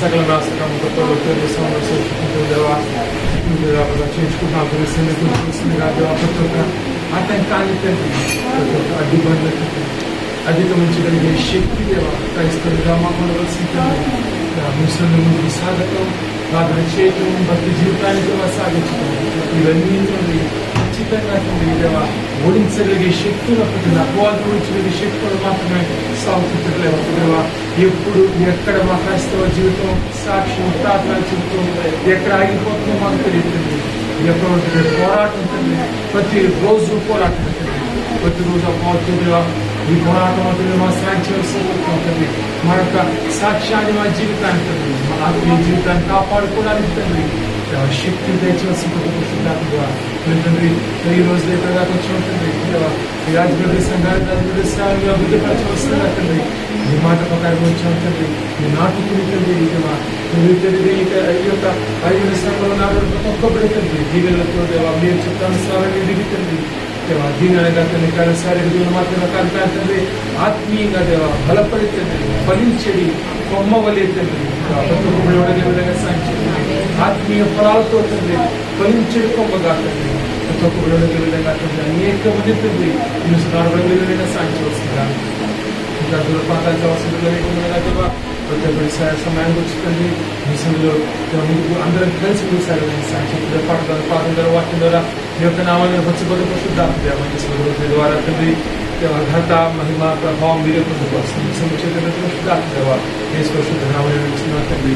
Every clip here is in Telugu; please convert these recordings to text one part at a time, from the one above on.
సకల రాష్ట్రంతో చేయించుకుంటున్నాం చూస్తుంది కాదు ప్రతి ఒక్క ఆటంకాన్ని తండ్రి ప్రతి ఒక్క అడ్డుబండ్ల అధిగమించగలిగే శక్తి దేవ క్రైస్తవులుగా మాకు ఉండవలసిన ముస్లింల ముందుకు సాగటం వాటిని చేయటం భక్తి జీవితానికి సాగించడం ఇవన్నీ ఖచ్చితంగా దేవ ఓడించగలిగే శక్తులు అప్పుడు అపవాదం ఉంచగలిగే శక్తులు మాత్రమే సాగుతుంటలేవు దేవా. ఎప్పుడు ఎక్కడ మా క్రైస్తవ జీవితం సాక్ష్యం ప్రార్థన జీవితం ఎక్కడ ఆగిపోతుందో మాకు తెలియదు. ఎక్కడ పోరాటం ఉంటుంది, ప్రతిరోజు పోరాటం ఉంటుంది, ప్రతిరోజు అపవాదులుగా ఈ పోరాటం అవుతుంది. మా సాక్ష్యం ఉంటుంది, మా యొక్క సాక్ష్యాన్ని మా జీవితానికి తండ్రి, మా ఆత్మీయ జీవితాన్ని కాపాడుకోవడానికి తండ్రి శక్తి దయచేసిన తండ్రి. ఈ రోజు ఎక్కడ దాకా వచ్చిన తండ్రి ఈ రాజప్రదేశాన్ని అభివృద్ధిపరచవలసిన తండ్రి. ఈ మాట ప్రకారం వచ్చిన తండ్రి, ఈ నాటుకుని తండ్రి ఈ యొక్క 5 సంవత్సరాల నాడు ప్రతి ఒక్కబడి తండ్రి దీవెనలతో దేవా మీరు చిత్తానుసారాన్ని దిగి తండ్రి దేవా దీనగా తండ్రి కానీ శారీరక మాత్రమే కాదు తండ్రి ఆత్మీయంగా దేవా బలపడి తండ్రి ఫలించడి కొమ్మవలే తండ్రి ప్రతి ఒక్కబడి విధంగా సాధించండి. ఆత్మీయ ఫలాలతో తండ్రి ఫలించడి కొమ్మగా తండ్రి ప్రతి ఒక్కబడి విధంగా తండ్రి అనేక మంది తండ్రి ఈ విధంగా సాధించవలసిందిగా ఇంకా దూరపాతాలకు అవసరం లేకుండా ప్రతి ఒక్కరి సమయానికి వచ్చిందండి. మిషన్లో ముందుకు అందరం కలిసి చూసారు సాక్షి పాఠం ద్వారా వాటి ద్వారా మీ యొక్క నామాలను పచ్చిపోతే పశుద్ధాత్మ ద్వారా తండ్రి ఘనత మహిమ ప్రభావం మీరే పొందుకు వస్తుంది. సముచేత పశుద్ధాత్మ దేవా వేసుకో శుద్ధ నామాలను ఇచ్చిన తండ్రి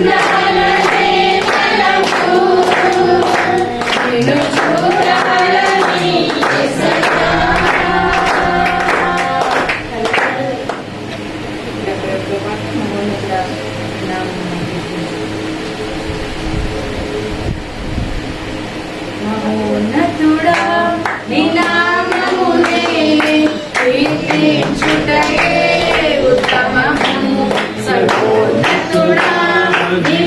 పొందాలనే తలపు, నిన్ను చూడాలని యేసయ్యా. మహోన్నతుడా నీ నామమునే కీర్తించుటయే ఉత్తమము. సర్వోన్నతుడా నీ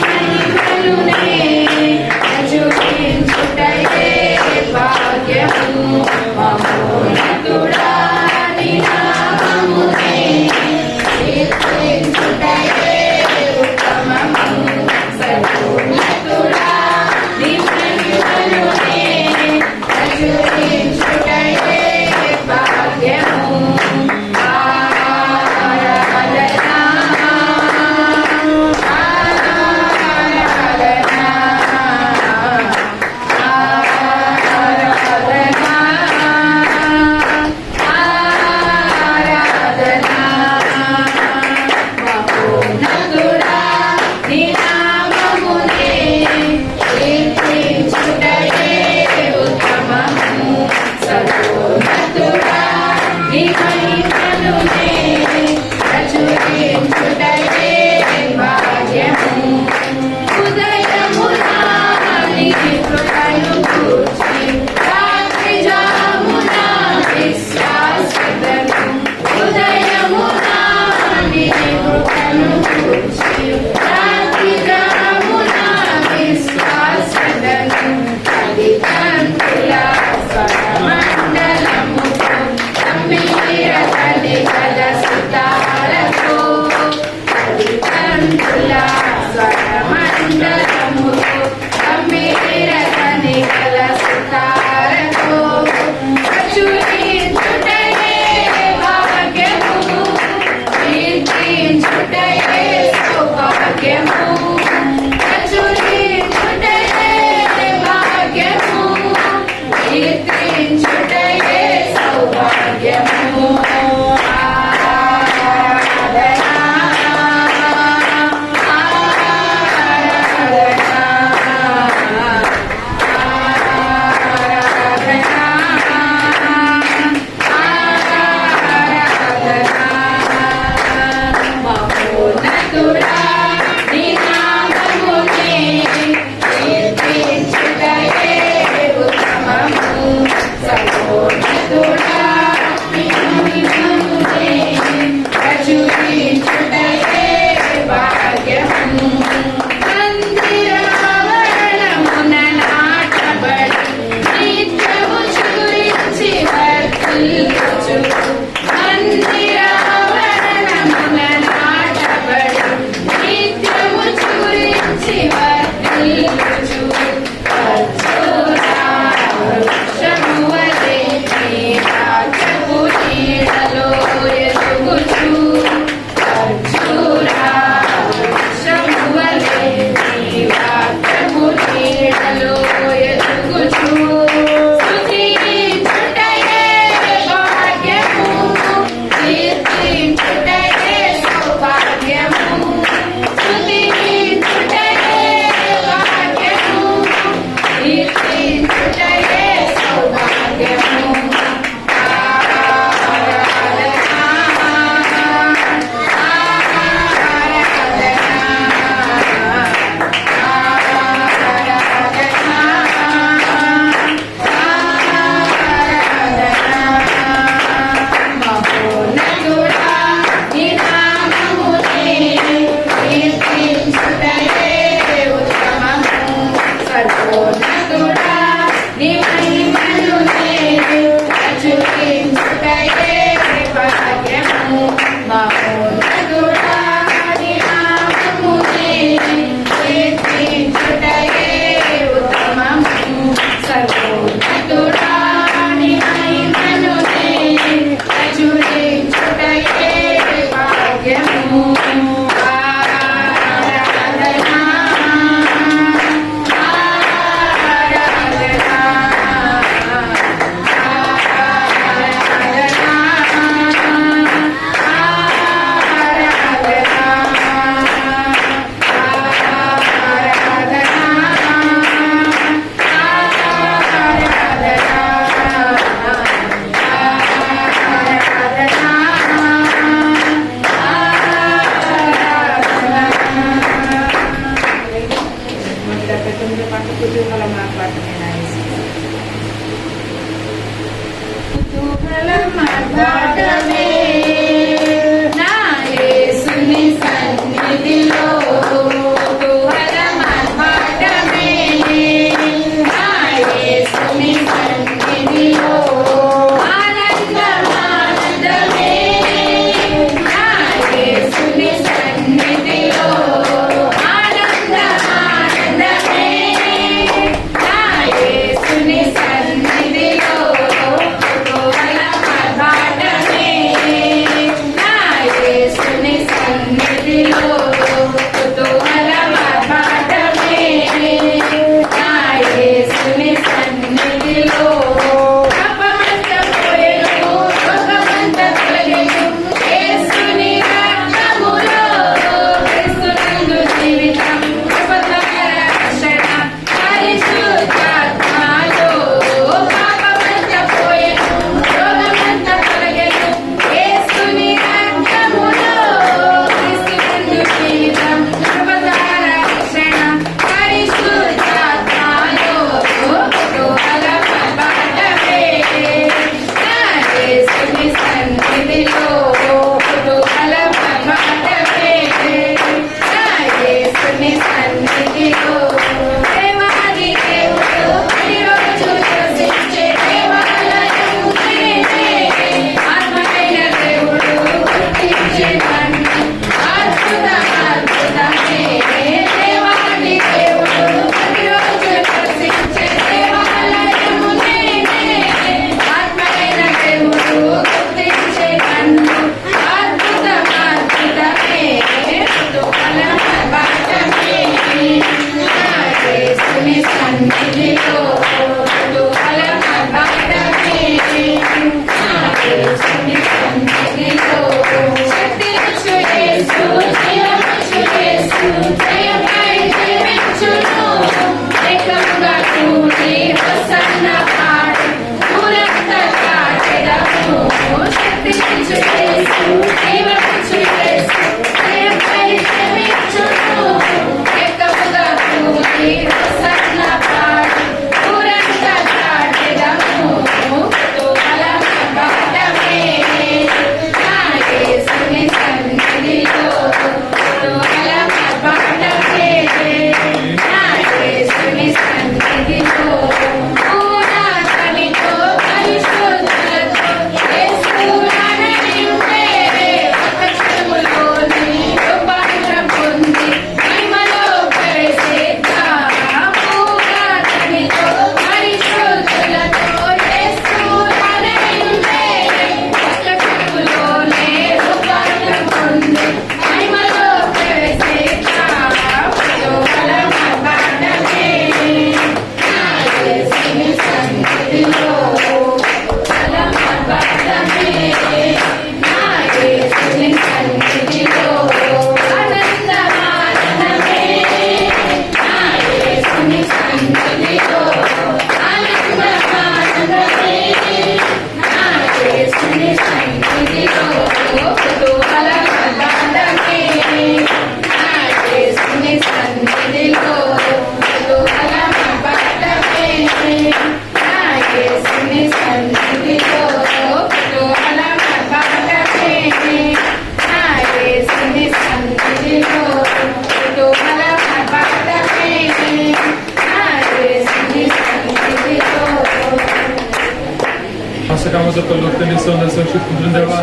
మొదట్లో తండ్రి సోదర సంక్షిప్తులు దేవా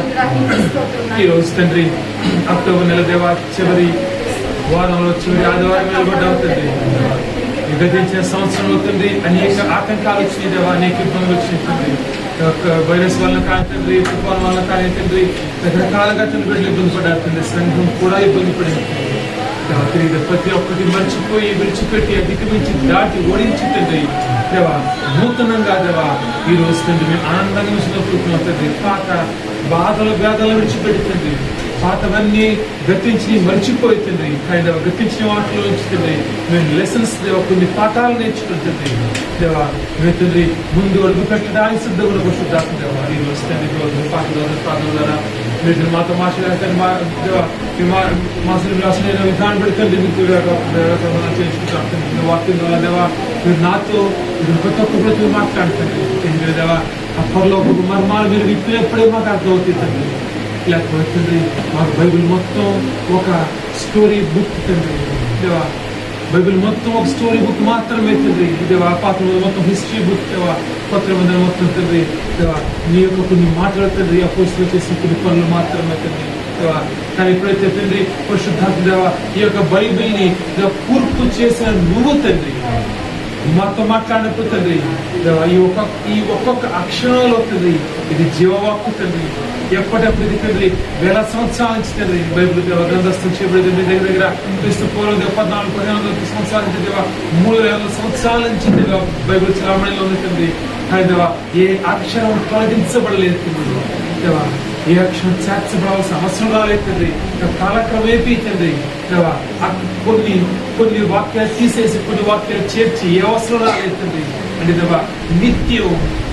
ఈ రోజు తండ్రి అక్టోబర్ నెల దేవా చివరి వారంలో చివరి ఆదివారం నిలబడ్డావు తండ్రి. గతించిన సంవత్సరంలో తండ్రి అనేక ఆటంకాలు వచ్చినాయి దేవా, అనేక ఇబ్బందులు వచ్చినాయి తండ్రి. వైరస్ వల్ల కానీ తండ్రి, తుఫాన్ వల్ల కానీ తండ్రి, రకరకాలుగా తండ్రి బిడ్డలు ఇబ్బంది పడ్డారు తండ్రి. సంఘం కూడా ఇబ్బంది పడింది తండ్రి. ప్రతి ఒక్కటి మర్చిపోయి విడిచిపెట్టి అధిగమించి దాటి ఓడించి తండ్రి దేవా నూతనంగా దేవా ఈ రోజు తండ్రి మేము ఆనందంగా విషయంలో తండ్రి. పాత బాధలు వేదలు విడిచిపెట్టి తండ్రి, పాతవన్నీ గతించి మర్చిపోయి తండ్రి, ఆయన గతించిన వాటిలో నుంచి తండ్రి మేము లెసన్స్ దేవా కొన్ని పాఠాలు నేర్చుకుంటుంది దేవా. మేము తండ్రి ముందు అడుగు పెట్టడానికి సిద్ధంగా పరిశుద్ధాత్మ దేవా ఈ రోజు తండ్రి పాఠం ద్వారా మీరు మాతో మాట్లాడారు మాసిన విధానం పెడుతుంది చేసుకుంటాను వాక్యం ద్వారా దేవా. మీరు నాతో ప్రతి ఒక్కరు మాట్లాడుతుంది దేవా. అప్పట్లో ఒక మర్మాలు మీరు విప్పినప్పుడే మాకు అర్థమవుతుంది తండ్రి. లేకపోతే తండ్రి మాకు బైబిల్ మొత్తం ఒక స్టోరీ బుక్ తండ్రి దేవా. బైబిల్ మొత్తం ఒక స్టోరీ బుక్ మాత్రమే తండ్రి దేవా. పాత మొత్తం హిస్టరీ బుక్ దేవా. కొత్త మంది మొత్తం తండ్రి దేవా నీ యొక్క కొన్ని మాటలు తండ్రి అపోస్తులు చేసిన కొన్ని పనులు మాత్రమే తండ్రి దేవా. కానీ ఎప్పుడైతే తండ్రి పరిశుద్ధాత్మ దేవా ఈ యొక్క బైబిల్ ని పూర్తి చేసిన నువ్వు తండ్రి మాతో మాట్లాడినప్పుడు తండ్రి దేవా ఈ ఒక్కొక్క అక్షరంలో తండ్రి ఇది జీవవాక్కు తండ్రి. ఎప్పటిప్పుడు ఇది తండ్రి వేల సంవత్సరాల నుంచి తండ్రి బైబిల్ దేవ గ్రంథస్థం చేయబడి దగ్గర దగ్గర క్రీస్తు పూర్వం 1400-1500 సంవత్సరాల నుంచి దేవా 3000 సంవత్సరాల నుంచి దేవా బైబిల్ చలామణిలో ఉంది తండ్రి. కానీ దేవా ఏ అక్షరం తొలగించబడలేదు తండ్రి దేవా. ఏ అక్షరం చేర్చబడాల్సిన అవసరం రాలేదు తండ్రి. కాలక్రమేపీ తండ్రి దేవా కొన్ని వాక్యాలు తీసేసి కొన్ని వాక్యాలు చేర్చి ఏ అవసరం రాలేదు తండ్రి. అంటే దేవా నిత్యం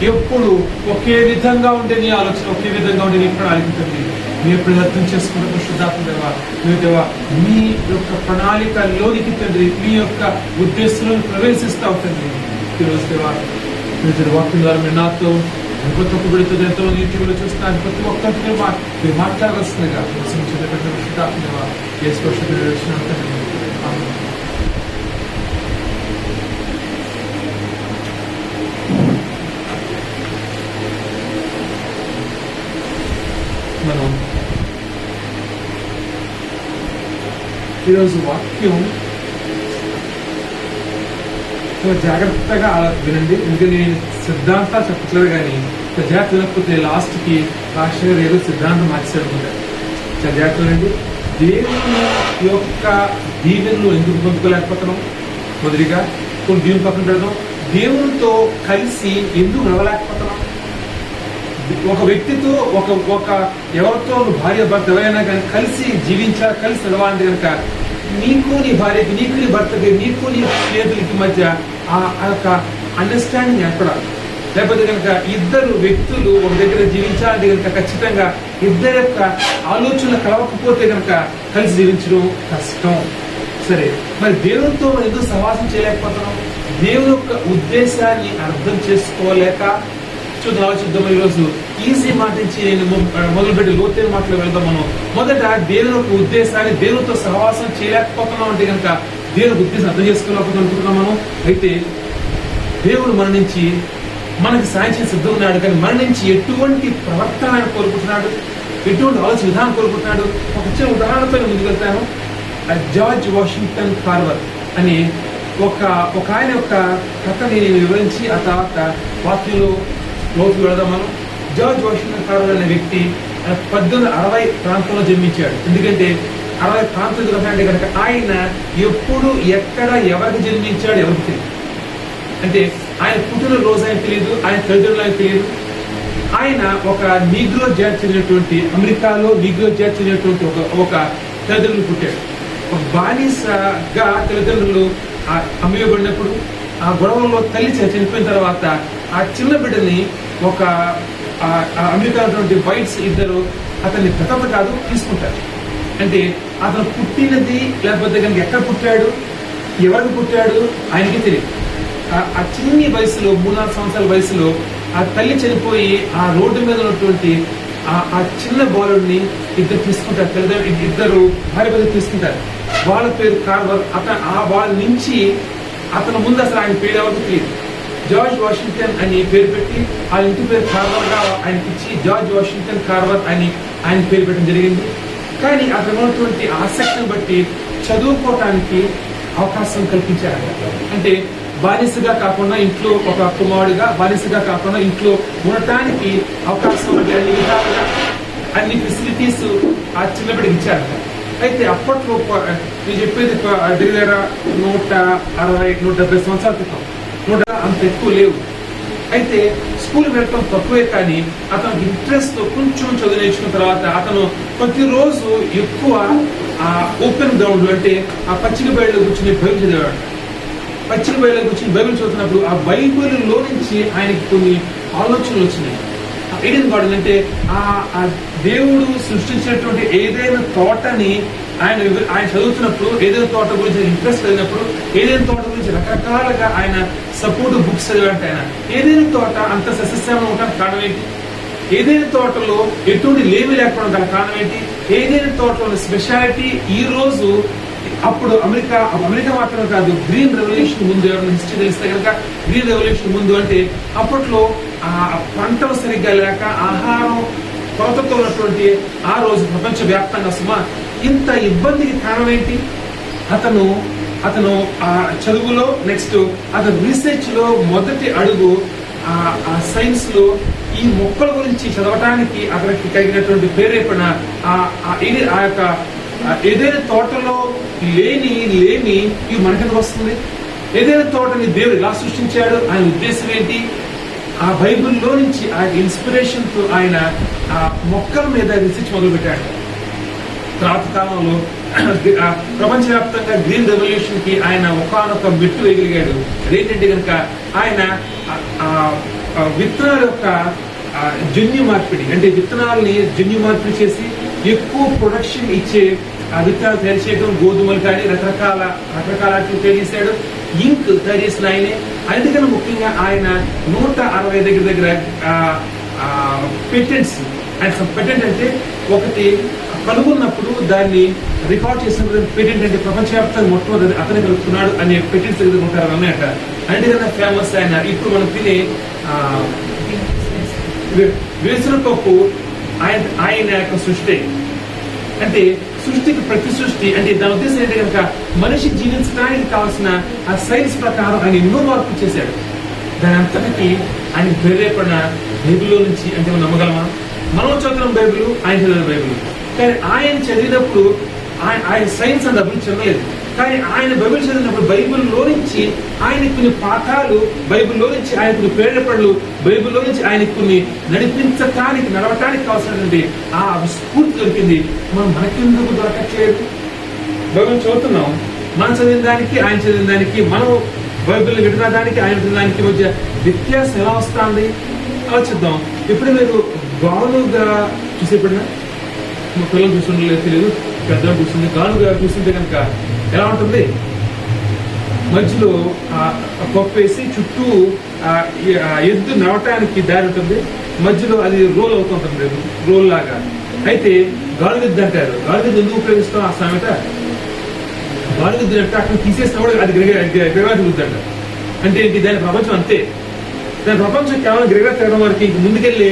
ఎప్పుడు ఒకే విధంగా ఉండే నీ ఆలోచన, ఒకే విధంగా ఉండే నీ ప్రణాళిక తండ్రి. మీరు ఎప్పుడు అర్థం చేసుకున్న శుద్ధాత్మ దేవా మీరు దేవా మీ యొక్క ప్రణాళికలోనికి తండ్రి మీ యొక్క ఉద్దేశంలో ప్రవేశిస్తావు తండ్రి. ఈరోజు దేవా మీరు వాక్యం ద్వారా మీరు నాతో ప్రతి ఒక్క బిడ్డతో ఎంతో యూట్యూబ్లో చూస్తున్నాను. ప్రతి ఒక్కరికి మీరు మాట్లాడవలసిందిగా శుద్ధాత్మ దేవా మనం ఈరోజు వాక్యం జాగ్రత్తగా వినండి. ఎందుకంటే నేను సిద్ధాంతాలు చెప్పట్లేదు కానీ జాగ్రత్త వినకపోతే లాస్ట్ కి రాష్ట్ర ఏదో సిద్ధాంతం మార్చేసాడు. జాగ్రత్త వినండి. దేవుని యొక్క దీవెనలు ఎందుకు పొందుకోలేకపోతున్నాం? మొదటిగా కొన్ని దీవుని పక్కన పెడదాం. దేవునితో కలిసి ఎందుకు నడవలేకపోతున్నాం? ఒక వ్యక్తితో ఒక ఎవరితో భార్య భర్త ఎవరైనా కానీ కలిసి జీవించాలి, కలిసి నడవాలంటే కనుక నీకు నీ భార్యకి, నీకు నీ భర్తకి, నీకు నీ స్నేహితులకి మధ్య ఆ యొక్క అండర్స్టాండింగ్ ఏర్పడాలి. లేకపోతే కనుక ఇద్దరు వ్యక్తులు ఒక దగ్గర జీవించాలంటే కనుక ఖచ్చితంగా ఇద్దరి యొక్క ఆలోచనలు కలవకపోతే కనుక కలిసి జీవించడం కష్టం. సరే, మరి దేవునితో మనం ఎందుకు సహవాసం చేయలేకపోతున్నాం? దేవుని యొక్క ఉద్దేశాన్ని అర్థం చేసుకోలేక ఆలోచిద్దాం. ఈరోజు ఈజీ మాట నుంచి నేను మొదలుపెట్టి లోతైన మాటలు వెళ్దాం. మనం మొదట దేవుని యొక్క ఉద్దేశాన్ని దేవునితో సహవాసం చేయలేకపోతున్నాం అంటే కనుక దేవుని ఉద్దేశం అర్థం చేసుకోలేకపోతే అనుకుంటున్నాం మనం. అయితే దేవుడు మన నుంచి మనకి సాయం చేసి సిద్ధం ఉన్నాడు, కానీ మన నుంచి ఎటువంటి ప్రవర్తన ఆయన కోరుకుంటున్నాడు, ఎటువంటి ఆలోచన విధానం కోరుకుంటున్నాడు. ఒక చిన్న ఉదాహరణపై ముందుకు వెళ్తాను. జార్జ్ వాషింగ్టన్ కార్వర్ అని ఒక ఆయన యొక్క కథని నేను వివరించి ఆ తర్వాత వాక్యంలో లోతుకు వెళదాం మనం. జార్జ్ వాషింగ్టన్ కార్వర్ అనే వ్యక్తి 1860 ప్రాంతంలో జన్మించాడు. ఎందుకంటే 60 ప్రాంతం అంటే కనుక ఆయన ఎప్పుడు ఎక్కడ ఎవరికి జన్మించాడు ఎవరికి తెలియదు. అంటే ఆయన పుట్టిన రోజు ఆయన తెలియదు, ఆయన తల్లిదండ్రులు ఆయన తెలియదు. ఆయన ఒక నీగ్రో జాతి చెందినటువంటి అమెరికాలో నీగ్రో జాతి చెందినటువంటి ఒక తల్లిదండ్రులు పుట్టాడు. ఒక బానిసగా తల్లిదండ్రులు అమ్మేయబడినప్పుడు ఆ గొడవల్లో తల్లి చనిపోయిన తర్వాత ఆ చిన్న బిడ్డని ఒక అమెరికా వైట్స్ ఇద్దరు అతన్ని గతంలో కాదు తీసుకుంటారు. అంటే అతను పుట్టినది లేకపోతే కనుక ఎక్కడ పుట్టాడు, ఎవరికి పుట్టాడు ఆయనకి తెలియదు. ఆ చిన్ని వయసులో 3-4 సంవత్సరాల వయసులో ఆ తల్లి చనిపోయి ఆ రోడ్డు మీద ఉన్నటువంటి ఆ చిన్న బాలుడిని ఇద్దరు తీసుకుంటారు. తల్లిదండ్రులు ఇద్దరు భార్య భర్తలు తీసుకుంటారు. వాళ్ళ పేరు కార్వర్. వాళ్ళ నుంచి అతను ముందు అసలు ఆయన పేరు ఎవరికి తెలియదు. జార్జ్ వాషింగ్టన్ అని పేరు పెట్టి ఆ ఇంటి పేరు కార్వర్ గా ఆయనకి ఇచ్చి జార్జ్ వాషింగ్టన్ కార్వర్ అని ఆయన పేరు పెట్టడం జరిగింది. కానీ అతను ఉన్నటువంటి ఆసక్తిని బట్టి చదువుకోవటానికి అవకాశం కల్పించారు. అంటే బానిసగా కాకుండా ఇంట్లో ఒక కుమారుడిగా, బానిసగా కాకుండా ఇంట్లో ఉండటానికి అవకాశం అన్ని విధాలుగా అన్ని ఫెసిలిటీస్ ఆ చిన్నబిడ్డకి ఇచ్చారు. అయితే అప్పట్లో నేను చెప్పేది దగ్గర 160-170 సంవత్సరాల క్రితం, అంత ఎక్కువ లేవు. అయితే స్కూల్ వెళ్ళటం తక్కువే, కానీ అతనికి ఇంట్రెస్ట్ తో కొంచెం చదువు నేర్చుకున్న తర్వాత అతను ప్రతిరోజు ఎక్కువ ఆ ఓపెన్ గ్రౌండ్ అంటే ఆ పచ్చిక బయలులో కూర్చుని బైబిల్ చదివాడు. పచ్చిక బయలులో కూర్చుని బైబిల్ చదువుతున్నప్పుడు ఆ బైబిల్లో నుంచి ఆయనకి కొన్ని ఆలోచనలు వచ్చినాయి. ఏదైనా గార్డెన్ అంటే ఆ దేవుడు సృష్టించినటువంటి ఏదైనా తోటని ఆయన చదువుతున్నప్పుడు, ఏదైనా తోట గురించి ఇంట్రెస్ట్ కలిగినప్పుడు, ఏదైనా తోట గురించి రకరకాలుగా ఆయన సపోర్ట్ బుక్స్ చదివాడు. ఆయన ఏదైనా తోట అంత సస్యశ్యామం ఉండడానికి కారణం ఏంటి? ఏదైనా తోటలో ఎటువంటి లేమి లేకపోవడం గల కారణం ఏంటి? ఏదైనా తోటలో స్పెషాలిటీ ఈ రోజు అప్పుడు అమెరికా మాత్రమే కాదు, గ్రీన్ రెవల్యూషన్ ముందు, ఎవరైనా హిస్టరీ తెలిస్తే కనుక గ్రీన్ రెవల్యూషన్ ముందు అంటే అప్పట్లో ఆ పంటలు సరిగ్గా లేక ఆహారం కొరతతో ఉన్నటువంటి ఆ రోజు ప్రపంచ వ్యాప్తంగా ఇంత ఇబ్బందికి కారణం ఏంటి? అతను ఆ చదువులో నెక్స్ట్ అతను రీసెర్చ్ లో మొదటి అడుగు ఆ సైన్స్ లో ఈ మొక్కల గురించి చదవటానికి అతనికి కలిగినటువంటి ప్రేరేపణ ఆ యొక్క ఏదైనా తోటలో లేని ఇవి మనకెందుకు వస్తుంది? ఏదైనా తోటని దేవుడు ఎలా సృష్టించాడు, ఆయన ఉద్దేశం ఏంటి? ఆ బైబిల్లో నుంచి ఆ ఇన్స్పిరేషన్ తో ఆయన ఆ మొక్కల మీద రీసెర్చ్ మొదలు పెట్టాడు. తర్వాత కాలంలో ప్రపంచవ్యాప్తంగా గ్రీన్ రెవల్యూషన్ కి ఆయన ఒకానొక మెట్టు వేయగలిగాడు. అదేంటంటే కనుక ఆయన విత్తనాల యొక్క జన్యు మార్పిడి, అంటే విత్తనాలని జన్యు మార్పిడి చేసి ఎక్కువ ప్రొడక్షన్ ఇచ్చే ఆ విత్తనాలు తయారు చేయడం, గోధుమలు కానీ రకరకాల తయారు చేశాడు. ఇంక్ తయారు చేసిన ఆయనే. అందుకని ముఖ్యంగా ఆయన 160 దగ్గర పేటెంట్స్, పేటెంట్ అంటే ఒకటి కనుగొన్నప్పుడు దాన్ని రికార్డ్ చేసిన పేటెంట్ అంటే ప్రపంచవ్యాప్తంగా మొట్టమొదటి అతనే కలుగుతున్నాడు అనే పేటెంట్స్ దగ్గర 160 ఉన్నాయట. అందుకన్నా ఫేమస్ ఆయన. ఇప్పుడు మనం తినే వేరుశనగపప్పు ఆయన యొక్క సృష్టి. అంటే సృష్టికి ప్రతి సృష్టి అంటే దాని ఉద్దేశం ఏంటంటే కనుక మనిషి జీవించడానికి కావాల్సిన ఆ సైన్స్ ప్రకారం ఆయన ఎన్నో మార్పులు చేశాడు. దాని అంతటికి ఆయన ప్రేరేపణ బైబిల్లో నుంచి అంటే మనం నమ్మగలమా? మనం చదివిన బైబిల్, ఆయన చదివిన బైబిల్. కానీ ఆయన చదివినప్పుడు ఆయన సైన్స్ అంత అభివృద్ధి చెందలేదు. కానీ ఆయన బైబిల్ చదివినప్పుడు బైబిల్లో నుంచి ఆయన కొన్ని పాఠాలు, బైబిల్లో నుంచి ఆయన కొన్ని ప్రేరేపణలు, బైబిల్లో నుంచి ఆయన కొన్ని నడవటానికి కావాల్సినటువంటి ఆ స్ఫూర్తి దొరికింది. మనకెందుకు దొరకట్లేదు? బైబిల్ చదువుతున్నాం, మనం చదివిన దానికి ఆయన చదివిన దానికి, మనం బైబిల్ వింటున్న దానికి ఆయన వింటున్న దానికి మధ్య వ్యత్యాసం ఎలా వస్తుంది ఆలోచిద్దాం. ఇప్పుడు మీరు గానుగా చూసేప్పుడున్నా మా పిల్లలు చూస్తుండలేదు తెలియదు, పెద్దలు చూస్తుంది. గానుగా చూస్తుంటే కనుక ఎలా ఉంటుంది? మధ్యలో పప్పు వేసి చుట్టూ ఎద్దు నడవటానికి దారి ఉంటుంది, మధ్యలో అది రోల్ అవుతుంటుంది, రోల్ లాగా. అయితే గానుగెద్దు అంటారు. గానుగెద్దు ఎందుకు ఉపయోగిస్తాం? ఆ సామెత గానుగెద్దు అంటే అక్కడ తీసేసినా కూడా అది గిరగా తిరుగుతుందంట. అంటే ఏంటి? దాని ప్రపంచం అంతే. దాని ప్రపంచం కేవలం గిరగా తిరగడం వరకు ఇంక ముందుకెళ్ళి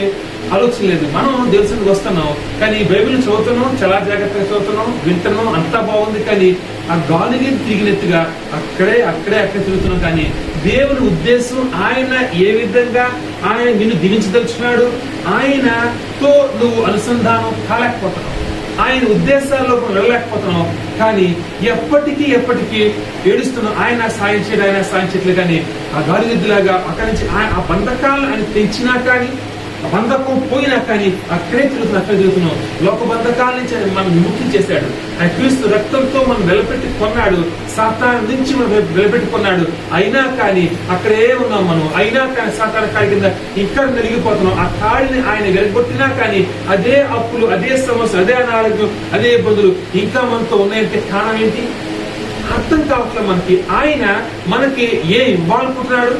ఆలోచన లేదు. మనం తెలుసుకు వస్తున్నాం, కానీ బైబిల్ చదువుతున్నాం, చాలా జాగ్రత్తగా చదువుతున్నాం, వింటున్నాం, అంతా బాగుంది. కానీ ఆ గాలిని తిరిగినట్టుగా అక్కడే తిరుగుతున్నాం. కానీ దేవుని ఉద్దేశం, ఆయన ఏ విధంగా ఆయన నిన్ను దీవించదలుచున్నాడు, ఆయనతో నువ్వు అనుసంధానం కాలేకపోతున్నావు, ఆయన ఉద్దేశాల్లో వెళ్ళలేకపోతున్నావు. కానీ ఎప్పటికీ ఏడుస్తున్నావు. ఆయన సాయం చేయట్లేదు. కానీ ఆ గాలిలాగా అక్కడి నుంచి ఆ బంధకాలను ఆయన తెంచినా కానీ, ఆ బంధకం పోయినా కానీ అక్కడే తిరుగుతున్నాం. లోక బంధకాల నుంచి ఆయన మనం విముక్తి చేశాడు. ఆయన క్రీస్తు రక్తంతో మనం నిలబెట్టి కొన్నాడు, సాతాను నుంచి మనం నిలబెట్టి కొన్నాడు. అయినా కానీ అక్కడే ఉన్నాం మనం. అయినా కానీ సాతాను కాడి కింద ఇక్కడ నలిగిపోతున్నాం. ఆ కాడిని ఆయన వెలగొట్టినా కానీ అదే అప్పులు, అదే సమస్యలు, అదే అనారోగ్యం, అదే ఇబ్బందులు ఇంకా మనతో ఉన్నాయంటే కారణం ఏంటి? అర్థం కావట్లేదు మనకి. ఆయన మనకి ఇవ్వాలనుకుంటున్నాడు?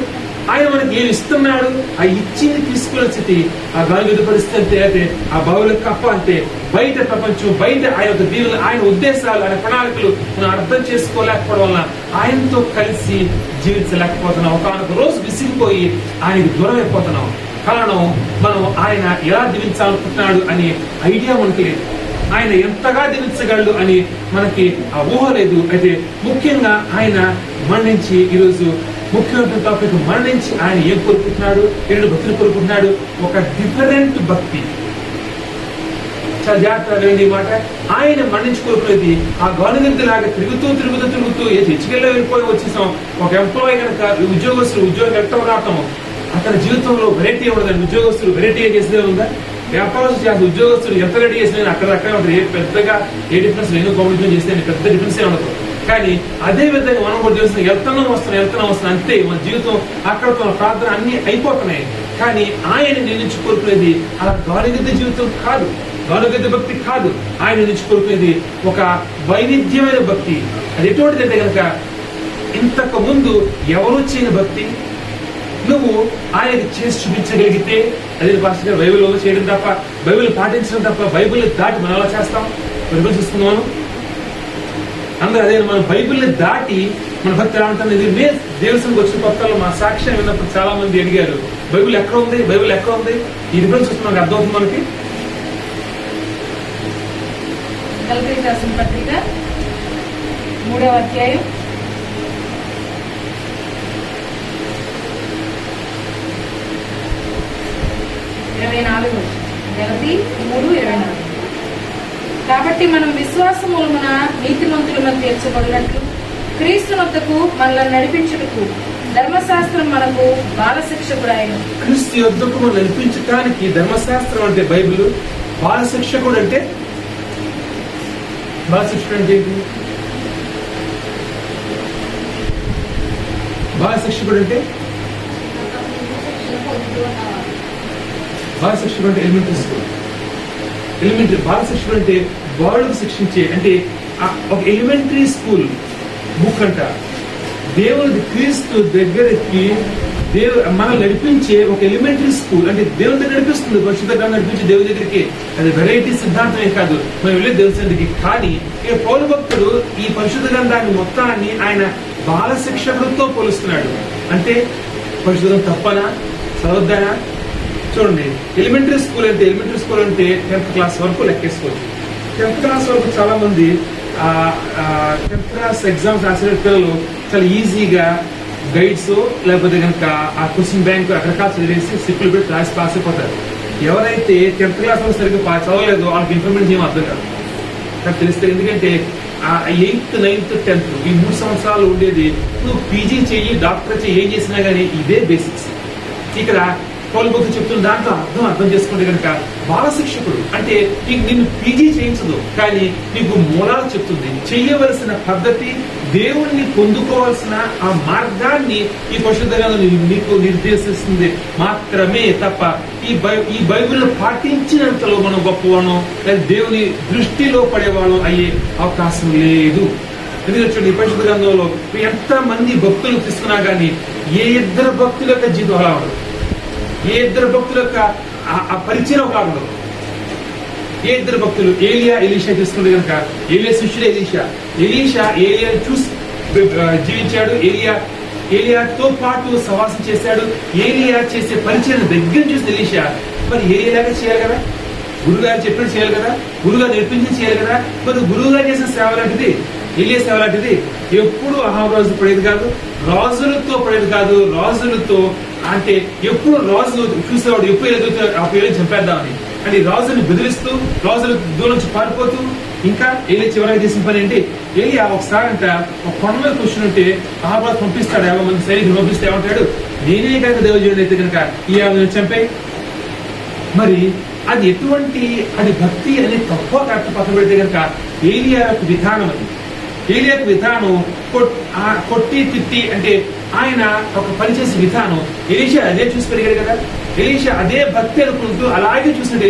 ఆయన మనకి ఏమి ఇస్తున్నాడు, ఆ ఇచ్చింది తీసుకునే స్థితి, ఆ గాలిగద్ద పరిస్థితి అంటే ఆ బావుల కప్ప అంటే బయట ప్రపంచం, బయట ఆయన యొక్క దీవులు, ఆయన ఉద్దేశాలు, ఆయన ప్రణాళికలు మనం అర్థం చేసుకోలేకపోవడం వలన ఆయనతో కలిసి జీవించలేకపోతున్నాం. ఒకనొక రోజు విసిగిపోయి ఆయనకి దూరం అయిపోతున్నాం. కారణం మనం ఆయన ఎలా దీవించాలనుకుంటున్నాడు అనే ఐడియా మనకి లేదు. ఆయన ఎంతగా దీవించగలడు అని మనకి ఆ ఊహ లేదు. అయితే ముఖ్యంగా ఆయన మరణించి, ఈరోజు ముఖ్యమైన టాపిక్ మరణించి ఆయన ఏం కోరుకుంటున్నాడు, రెండు భక్తులు కోరుకుంటున్నాడు, ఒక డిఫరెంట్ భక్తి. చాలా జాగ్రత్తగా వినండి ఈ మాట. ఆయన మరణించుకోలేదు ఆ గాలిగద్దలాగా తిరుగుతూ హెచ్చుకెళ్ళి వెళ్ళిపోయి వచ్చేసాం. ఒక ఎంప్లాయీ కనుక ఉద్యోగం ఎట్టం రావటం, అతని జీవితంలో వెరైటీ ఉండదండి. ఉద్యోగస్తులు వెరైటీగా చేసేదే ఉందా? వ్యాపారస్తులు చేసే ఉద్యోగస్తులు ఎంత రెడీ చేసినా అక్కడ పెద్దగా ఏ డిఫరెన్స్ నేను కాంపిటీషన్ చేస్తే పెద్ద డిఫరెన్స్ ఉండదు. కానీ అదే విధంగా మనం కూడా చేసిన వెళ్తున్నాం వస్తున్నాం అంతే. మన జీవితం అక్కడతో ప్రార్థన అన్ని అయిపోతున్నాయి. కానీ ఆయన నుంచి కోరుకునేది అలా గాలిగద్ద జీవితం కాదు, గాలిగద్ద భక్తి కాదు. ఆయన నుంచి కోరుకునేది ఒక వైవిధ్యమైన భక్తి. అది ఎటువంటిదంటే కనుక ఇంతకు ముందు ఎవరు చేయని భక్తి నువ్వు ఆయనకి చేసి చూపించగలిగితే, అదే పాస్టర్ గారు బైబిల్లో చేయడం తప్ప, బైబిల్ పాటించడం తప్ప, బైబిల్ దాటి మనం ఎలా చేస్తాం? బైబిల్ చూస్తున్నాను అందరూ అదే. మనం బైబిల్ని దాటి మన భక్తి ఎలా ఉంటుంది? దేవస్థానికి వచ్చిన కొత్తలో మా సాక్ష్యం విన్నప్పుడు చాలా మంది అడిగారు, బైబిల్ ఎక్కడ ఉంది, బైబిల్ ఎక్కడ ఉంది? ఈ డిఫరెన్స్ చూస్తే మనకు అర్థమవుతుంది. మనకి గలతీయులకు రాసిన పత్రిక 3వ అధ్యాయం 24. గలతీ 3:24. కాబట్టి మనం విశ్వాస మూలమున నీతిమంతులను తీర్చబడినట్లు క్రీస్తునొద్దకు మనల్ని నడిపించుటకు ధర్మశాస్త్రం మనకు బాలశిక్షకుడు ఆయన. క్రీస్తు యొద్దకు మనం నడిపించడానికి ధర్మశాస్త్రం అంటే బైబిల్, బాలశిక్షకుడు అంటే ఏంటి? బాలశిక్షకుడు అంటే బాలశిక్షకుడు అంటే ఎలిమెంటరీ స్కూల్. బాలశిక్షకుడు అంటే బాలుకు శిక్షించే, అంటే ఒక ఎలిమెంటరీ స్కూల్ బుక్ అంట. దేవుని క్రీస్తు దగ్గరికి మనం నడిపించే ఒక ఎలిమెంటరీ స్కూల్, అంటే దేవుని దగ్గర నడిపిస్తుంది. పరిశుద్ధంగా నడిపించే దేవుని దగ్గరికి అది వెరైటీ సిద్ధాంతమే కాదు, మనం వెళ్ళే దేవుని దగ్గరికి. కానీ ఈ పౌలు భక్తుడు ఈ పరిశుద్ధ గ్రంథాన్ని మొత్తాన్ని ఆయన బాలశిక్షకుడితో పోలుస్తున్నాడు. అంటే పరిశుద్ధం తప్పనా, చదవద్దనా? చూడండి, ఎలిమెంటరీ స్కూల్ అంటే 10th క్లాస్ వరకు లెక్కేసుకోవచ్చు. 10th క్లాస్ వరకు చాలా మంది 10th క్లాస్ ఎగ్జామ్స్ రాసే పిల్లలు చాలా ఈజీగా గైడ్స్ లేకపోతే కనుక ఆ క్వశ్చన్ బ్యాంక్ రకరకాల చదివేసి సిప్పులు పెట్టి రాసి పాస్ అయిపోతారు. ఎవరైతే 10th క్లాస్ లో సరిగ్గా చదవలేదో వాళ్ళకి ఇన్ఫర్మేషన్ ఏం అర్థం కాదు. నాకు తెలుస్తుంది. ఎందుకంటే 8th, 9th, 10th ఈ 3 సంవత్సరాలు ఉండేది. నువ్వు పీజీ చెయ్యి, డాక్టర్ చెయ్యి, ఏం చేసినా కానీ ఇదే బేసిక్స్. ఇక్కడ పౌలు భక్తుడు చెప్తున్న దాంట్లో అర్థం చేసుకుంటే కనుక బాలశిక్షకుడు అంటే నీకు నిన్ను పీజీ చేయించదు, కానీ నీకు మూలాలు చెప్తుంది. చెయ్యవలసిన పద్ధతి, దేవుణ్ణి పొందుకోవాల్సిన ఆ మార్గాన్ని ఈ పరిశుద్ధంగా నీకు నిర్దేశిస్తుంది మాత్రమే తప్ప ఈ బైబిల్ పాటించినంతలో మనం గొప్పవాళ్ళం లేదా దేవుని దృష్టిలో పడేవాళ్ళం అయ్యే అవకాశం లేదు. ఎందుకంటే ఈ పరిశుద్ధ గ్రంథంలో ఎంత మంది భక్తులు తీసుకున్నా కానీ ఏ ఇద్దరు భక్తుల యొక్క జీవితం అలా ఉండదు, ఏ ఇద్దరు భక్తుల యొక్క ఆ పరిచయం ఒక ఉండదు. ఏ ఇద్దరు భక్తులు ఏలియా ఎలీషా తీసుకుంటే కనుక ఏలియా శిష్యుడు ఎలీషా ఏలియాను చూసి జీవించాడు. ఏలియాతో పాటు సవాసం చేశాడు. ఏలియా చేసే పరిచయం దగ్గర చూసి ఎలీషా మరి ఏలియాగా చేయాలి కదా, గురుగారు చెప్పినట్టు చేయాలి కదా, గురుగారు నేర్పించి చేయాలి కదా. మరి గురువుగారు చేసిన సేవ లాంటిది, ఏలియా సేవ లాంటిది. ఎప్పుడు అహారాజు పడేది కాదు, రాజులతో పడేది కాదు. రాజులతో అంటే ఎప్పుడు రాజు చూసేవాడు, ఎప్పుడు ఎదుగుతాడు ఆ పేరు చంపేద్దామని. అంటే రాజుని బెదిరిస్తూ, రాజుల దూరం నుంచి పారిపోతూ. ఇంకా ఏలియా చివరికి చేసిన పని ఏంటి? ఏలియా ఒకసారి అంట ఒక కొండ మీద కూర్చుంటే అహారాజు పంపిస్తాడు, 50 మంది సైనికులు పంపిస్తే ఏమంటాడు, నేనే కనుక దేవుడు అయితే కనుక ఈ 50 మంది చంపే. మరి అది ఎటువంటి అది భక్తి అనేది తప్ప కరెక్ట్ పక్కన పెడితే కనుక ఏలియా యొక్క విధానం అది. ఏలియాకు విధానం కొట్టి తిట్టి అంటే ఆయన ఒక పనిచేసే విధానం. ఎలీషా అదే చూసి పెరిగాడు కదా. ఎలీషా అదే భక్తి అనుకుంటూ అలాగే చూసినట్టు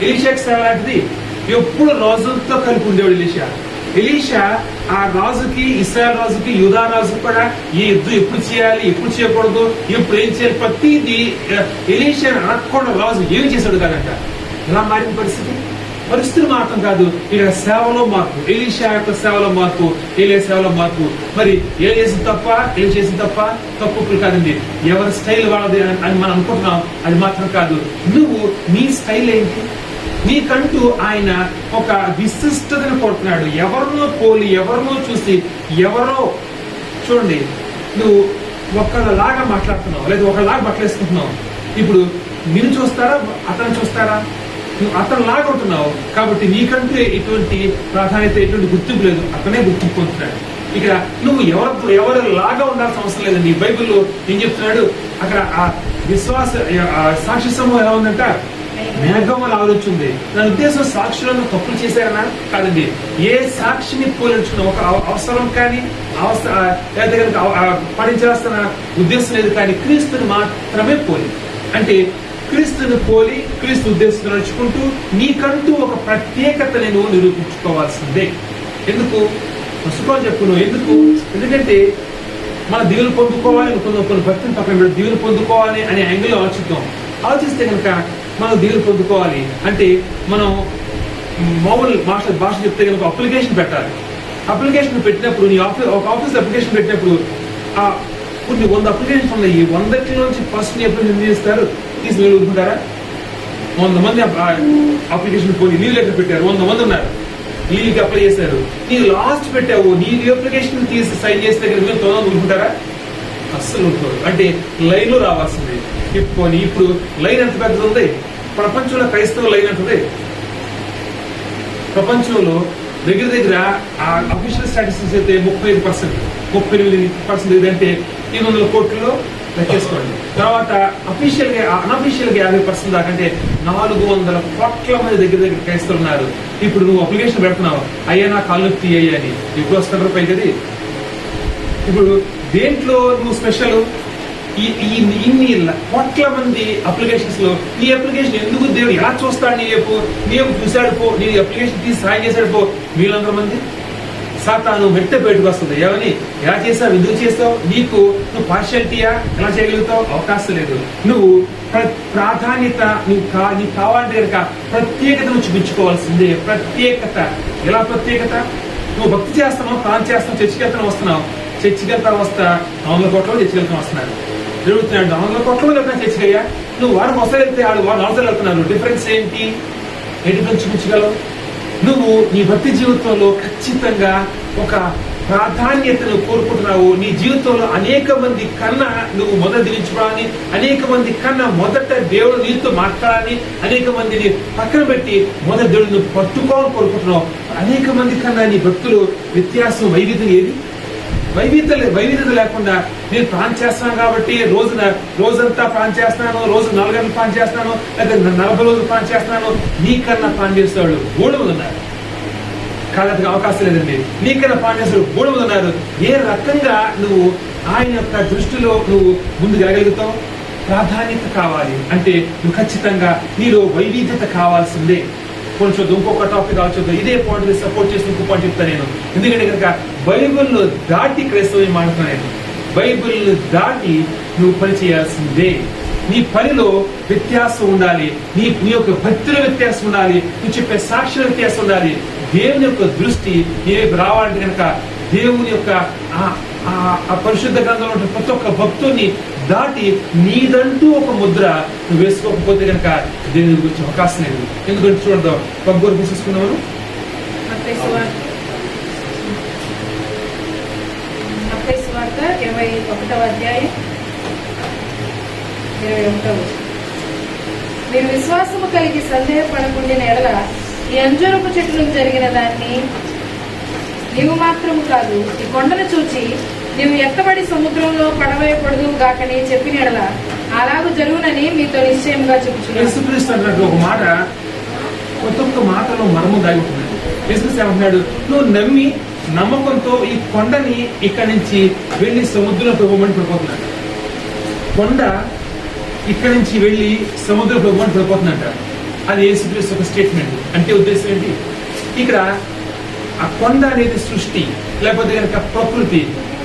ఎలీషాకి సేవ లాంటిది. ఎప్పుడు రోజులతో కలిపి ఉండేవాడు ఎలీషా. ఎలీషా ఆ రాజుకి, ఇశ్రాయేల్ రాజుకి, యూదా రాజుకి కూడా ఈ యుద్ధం ఎప్పుడు చేయాలి, ఎప్పుడు చేయకూడదు, ఎప్పుడు ఏం చేయాలి, ప్రతిదీ ఎలీషా అడగకుండా రాజు ఏం చేశాడు కాదంట. ఎలా మారిన పరిస్థితులు మాత్రం కాదు, ఇక్కడ సేవలో మార్పు, ఎలీషా యొక్క సేవలో మార్పు, ఏలియా సేవలో మార్పు. మరి ఏం చేసింది తప్ప, ఏం చేసింది తప్పు కాదండి. ఎవరి స్టైల్ వాళ్ళది అని మనం అనుకుంటున్నాం, అది మాత్రం కాదు. నువ్వు నీ స్టైల్ ఏంటి? నీకంటూ ఆయన ఒక విశిష్టతను కోరుతున్నాడు. ఎవరినో పోలి, ఎవరినో చూసి, ఎవరో చూడండి, నువ్వు ఒకళ్ళలాగా మాట్లాడుతున్నావు, లేదా ఒకళ్ళలాగా బట్టలేసుకుంటున్నావు. ఇప్పుడు నిన్ను చూస్తారా, అతను చూస్తారా? నువ్వు అతను లాగా ఉంటున్నావు కాబట్టి నీకంటూ ఎటువంటి ప్రాధాన్యత, ఎటువంటి గుర్తింపు లేదు. అతనే గుర్తింపు పొందుతున్నాడు. ఇక్కడ నువ్వు ఎవరు లాగా ఉండాల్సిన అవసరం లేదండి. బైబిల్లో ఏం చెప్తున్నాడు, అక్కడ ఆ విశ్వాస సాక్షి సమూహం ఎలా ఉందంట, మేఘములు ఆలోచింది. దాని ఉద్దేశం సాక్షులను తప్పులు చేశారనా? కాదండి. ఏ సాక్షిని పోలించుకున్న ఒక అవసరం కానీ లేదా పాటించాల్సిన ఉద్దేశం లేదు, కానీ క్రీస్తుని మాత్రమే పోలి. అంటే క్రీస్తుని పోలి, క్రీస్తు ఉద్దేశం నడుచుకుంటూ నీకంటూ ఒక ప్రత్యేకతని నువ్వు నిరూపించుకోవాల్సిందే. ఎందుకు పుస్తకాలు చెప్పుకున్నావు? ఎందుకంటే మన దీవులు పొందుకోవాలి అనుకున్నాం. కొన్ని భక్తిని పక్కన పెట్టి దీవులు పొందుకోవాలి అనే యాంగిల్లో ఆలోచిస్తే కనుక మనం దీవులు పొందుకోవాలి అంటే మనం మామూలు భాష చెప్తే కనుక అప్లికేషన్ పెట్టాలి. అప్లికేషన్ పెట్టినప్పుడు నీ ఒక ఆఫీస్ అప్లికేషన్ పెట్టినప్పుడు కొన్ని 100 అప్లికేషన్స్ ఉన్నాయి. 100 ఫస్ట్ అప్లికేషన్ చేస్తారు, తీసి మీరు ఊరుకుంటారా? 100 మంది అప్లికేషన్ పోయి లీవ్ లెటర్ పెట్టారు, 100 మంది ఉన్నారు, లీవ్కి అప్లై చేశారు. నీవు లాస్ట్ పెట్టావు, నీ అప్లికేషన్ తీసి సైన్ చేస్తే మీరు 9 ఊరుకుంటారా? అస్సలు ఊరుకోరు. అంటే లైన్ లో రావాల్సింది. ఇప్పుడు లైన్ ఎంత పెద్దది ఉంది? ప్రపంచంలో క్రైస్తవ లైన్ అంటుంది. ప్రపంచంలో దగ్గర అఫీషియల్ స్టాటిస్టిక్స్ అయితే 38% ఇదంటే 200 కోట్లలో లెక్కేసుకోండి. తర్వాత అఫీషియల్ గా అన్అఫీషియల్ గా 50% దాకా, అంటే 400 కోట్ల మంది దగ్గర క్రైస్తవులు ఉన్నారు. ఇప్పుడు నువ్వు అప్లికేషన్ పెడుతున్నావు, అయ్యా నా కాళ్ళు నొప్పి అని, ఎప్పుడు వస్తున్నారు పైకి? ఇప్పుడు దేంట్లో నువ్వు స్పెషల్? ఇన్ని కోట్ల మంది అప్లికేషన్స్ లో నీ అప్లికేషన్ ఎందుకు దేవుడు ఎలా చూస్తాడు? నీవు చూశాడు పో, నీ అప్లికేషన్ తీసి సాయం చేశాడు పో. వీళ్ళందరూ మంది సాతాను మెట్ట బయటకు వస్తుంది. ఏమని? ఎలా చేస్తావు, ఎందుకు చేస్తావు, నువ్వు పార్షియాలిటీయా, ఎలా చేయగలుగుతావు? అవకాశం లేదు. నువ్వు ప్రాధాన్యత, నీకు కావాలంటే కనుక ప్రత్యేకతను చూపించుకోవాల్సిందే. ప్రత్యేకత ఎలా? ప్రత్యేకత నువ్వు భక్తి చేస్తున్నావు, ప్రార్థన చేస్తున్నావు, చర్చికి వెళ్తా వస్తా 400 కోట్ల చర్చికి వెళ్తాను వస్తున్నారు జరుగుతున్నాడు. 400 కోట్ల వెళ్తున్నా చర్చికయ్యా, నువ్వు వారం ఒకసారి వెళ్తే వారు 4 వెళ్తున్నారు. డిఫరెన్స్ ఏంటి? A difference చూపించగలవు? నువ్వు నీ భక్తి జీవితంలో ఖచ్చితంగా ఒక ప్రాధాన్యతను కోరుకుంటున్నావు. నీ జీవితంలో అనేక మంది కన్నా నువ్వు మొదటి దించుకోవాలని, అనేక మంది కన్నా మొదట దేవుడు నీతో మాట్లాడాలని, అనేక మందిని పక్కన పెట్టి మొదటి దేవుడు నువ్వు పట్టుకోవాలని కోరుకుంటున్నావు. అనేక మంది కన్నా నీ భక్తులు వ్యత్యాసం, వైవిధ్యం ఏది? వైవిధ్యత లేకుండా నేను ప్రాణం చేస్తున్నాను కాబట్టి రోజంతా ప్రాణం చేస్తున్నాను, రోజు 4 గంటలు ప్రాణం చేస్తున్నాను, లేదా 40 రోజులు ప్రాణం చేస్తున్నాను. నీకన్నా ప్రాణం చేసేవాళ్ళు 3 మంది ఉన్నారు. కాళ్ళకి అవకాశం లేదండి. నీకన్నా ప్రాణం చేసేవాళ్ళు 3 మంది ఉన్నారు. ఏ రకంగా నువ్వు ఆయన యొక్క దృష్టిలో నువ్వు ముందుకు వెళ్ళగలుగుతావు? ప్రాధాన్యత కావాలి అంటే నువ్వు ఖచ్చితంగా నీలో వైవిధ్యత కావాల్సిందే. కొంచెం ఇంకొక టాపిక్ ఆలోచిద్దాం. ఇదే పాయింట్ సపోర్ట్ చేసి ఇంకో పాయింట్ చెప్తాను నేను. ఎందుకంటే కనుక బైబిల్ను దాటి క్రైస్తవం మాట్లాడుతున్నాను. బైబిల్ను దాటి నువ్వు పని చేయాల్సిందే. నీ పనిలో వ్యత్యాసం ఉండాలి, నీ యొక్క భక్తుల వ్యత్యాసం ఉండాలి, నువ్వు చెప్పే సాక్షుల వ్యత్యాసం ఉండాలి. దేవుని యొక్క దృష్టి నీకు రావాలంటే కనుక దేవుని యొక్క ఆ పరిశుద్ధ గ్రంథంలో ఉంటే ప్రతి ఒక్క భక్తుని దాటి నీదంటూ ఒక ముద్ర నువ్వు వేసుకోకపోతే కనుక దేవుని గురించి అవకాశం లేదు. ఎందుకంటే చూడదాం, పగ్గోరు తీసుకున్నాము. మత్తయి సువార్త 21వ అధ్యాయం 21వ. మీరు విశ్వాసము కలిగి సందేహపడకుండిన ఎడల ఈ అంజూరపు చెట్టును జరిగిన దాన్ని నీవు మాత్రము కాదు, ఈ కొండను చూచి నీవు ఎత్తబడి సముద్రంలో పడవేయకూడదు గాకని చెప్పిన ఎడల అలాగూ జరుగునని మీతో నిశ్చయంగా చెప్పుచున్నాను. ఒక మాట, కొత్త మాటలో మర్మం దాగి ఉంటుంది. యేసుక్రీస్తు ఏమంటున్నాడు? నువ్వు నమ్మి నమ్మకంతో ఈ కొండని ఇక్కడి నుంచి వెళ్ళి సముద్రంలో పడిపోమని పడిపోతున్నాడు. కొండ ఇక్కడి నుంచి వెళ్ళి సముద్రం పడిపోమని పడిపోతుందంట. అది యేసుక్రీస్తు ఒక స్టేట్మెంట్. అంటే ఉద్దేశం ఏంటి? ఇక్కడ ఆ కొండ అనేది సృష్టి, లేకపోతే కనుక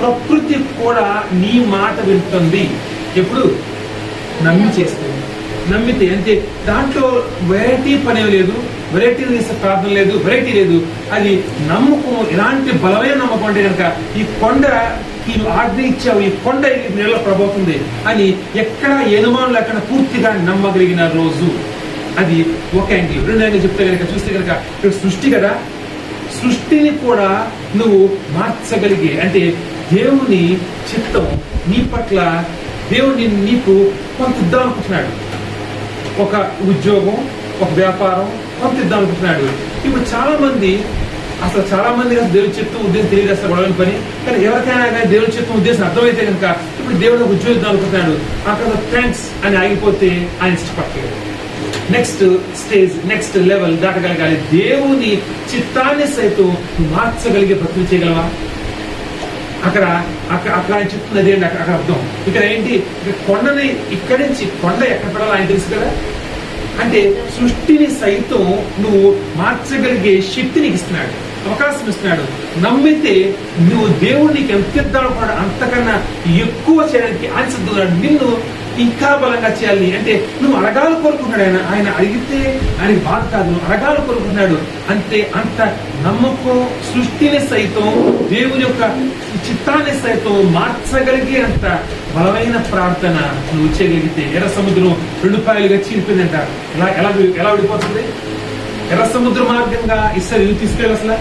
ప్రకృతి కూడా నీ మాట వింటుంది. ఎప్పుడు నమ్మి చేస్తుంది. నమ్మితే అంతే. దాంట్లో వెరైటీ పని లేదు, వెరైటీ ప్రార్థన లేదు, వెరైటీ లేదు. అది నమ్మకం. ఎలాంటి బలమైన నమ్మకం అంటే కనుక ఈ కొండ ఈ ఆజ్ఞ ఇచ్చావు, ఈ కొండ నీళ్ళ ప్రభావుతుంది అని ఎక్కడ అనుమానం లేకుండా పూర్తిగా నమ్మగలిగిన రోజు. అది ఒక యాంగిల్. రెండు యాంగిల్ చెప్తే కనుక చూస్తే కనుక ఇక్కడ సృష్టి కదా, సృష్టిని కూడా నువ్వు మార్చగలిగే, అంటే దేవుని చిత్తం నీ పట్ల, దేవుని నీకు కొంత ఇద్దాం అనుకుంటున్నాడు. ఒక ఉద్యోగం, ఒక వ్యాపారం కొంత ఇద్దాం అనుకుంటున్నాడు. ఇప్పుడు చాలా మంది అసలు దేవుడి చిత్తం ఉద్దేశం తెలియదు, అసలు గొడవని పని. కానీ ఎవరికైనా కానీ దేవుడి చిత్తం ఉద్దేశం అర్థమైతే కనుక ఇప్పుడు దేవుడు ఉద్యోగం ఇద్దాం అనుకుంటున్నాడు, అక్కడ థ్యాంక్స్ అని ఆగిపోతే ఆయన ఇష్టపడలేదు. నెక్స్ట్ స్టేజ్, నెక్స్ట్ లెవెల్ దాటగలగాలి. దేవుని చిత్తాన్ని సైతం మార్చగలిగే భక్తులు చేయగలవా? అక్కడ ఆయన చెప్తున్నది ఏంటి అక్కడ అర్థం. ఇక్కడ ఏంటి, కొండని ఇక్కడి నుంచి కొండ ఎక్కడ పడాలో ఆయన తెలుసు కదా. అంటే సృష్టిని సైతం నువ్వు మార్చగలిగే శక్తి నీకు ఇస్తున్నాడు, అవకాశం ఇస్తున్నాడు. నమ్మితే నువ్వు దేవుడు నీకు ఎంత ఇద్దాడో కూడా అంతకన్నా ఎక్కువ చేయడానికి ఆయన సిద్ధున్నాడు. నిన్ను ఇంకా బలంగా చేయాలి అంటే నువ్వు అడగాలు కోరుకుంటున్నాడు. ఆయన అడిగితే ఆయనకి బాధ కాదు, నువ్వు అడగాలు కోరుకుంటున్నాడు. అంత నమ్మకం. సృష్టిని సైతం దేవుని యొక్క చిత్తాన్ని సైతం మార్చగలిగే అంత బలమైన ప్రార్థన నువ్వు చేయగలిగితే, ఎర్ర సముద్రం 2 పాయలుగా చీలిపోయిందంట. ఎలా విడిపోతుంది? ఎర్ర సముద్ర మార్గంగా ఇస్రాయేలు తీసుకెళ్ళి అసలు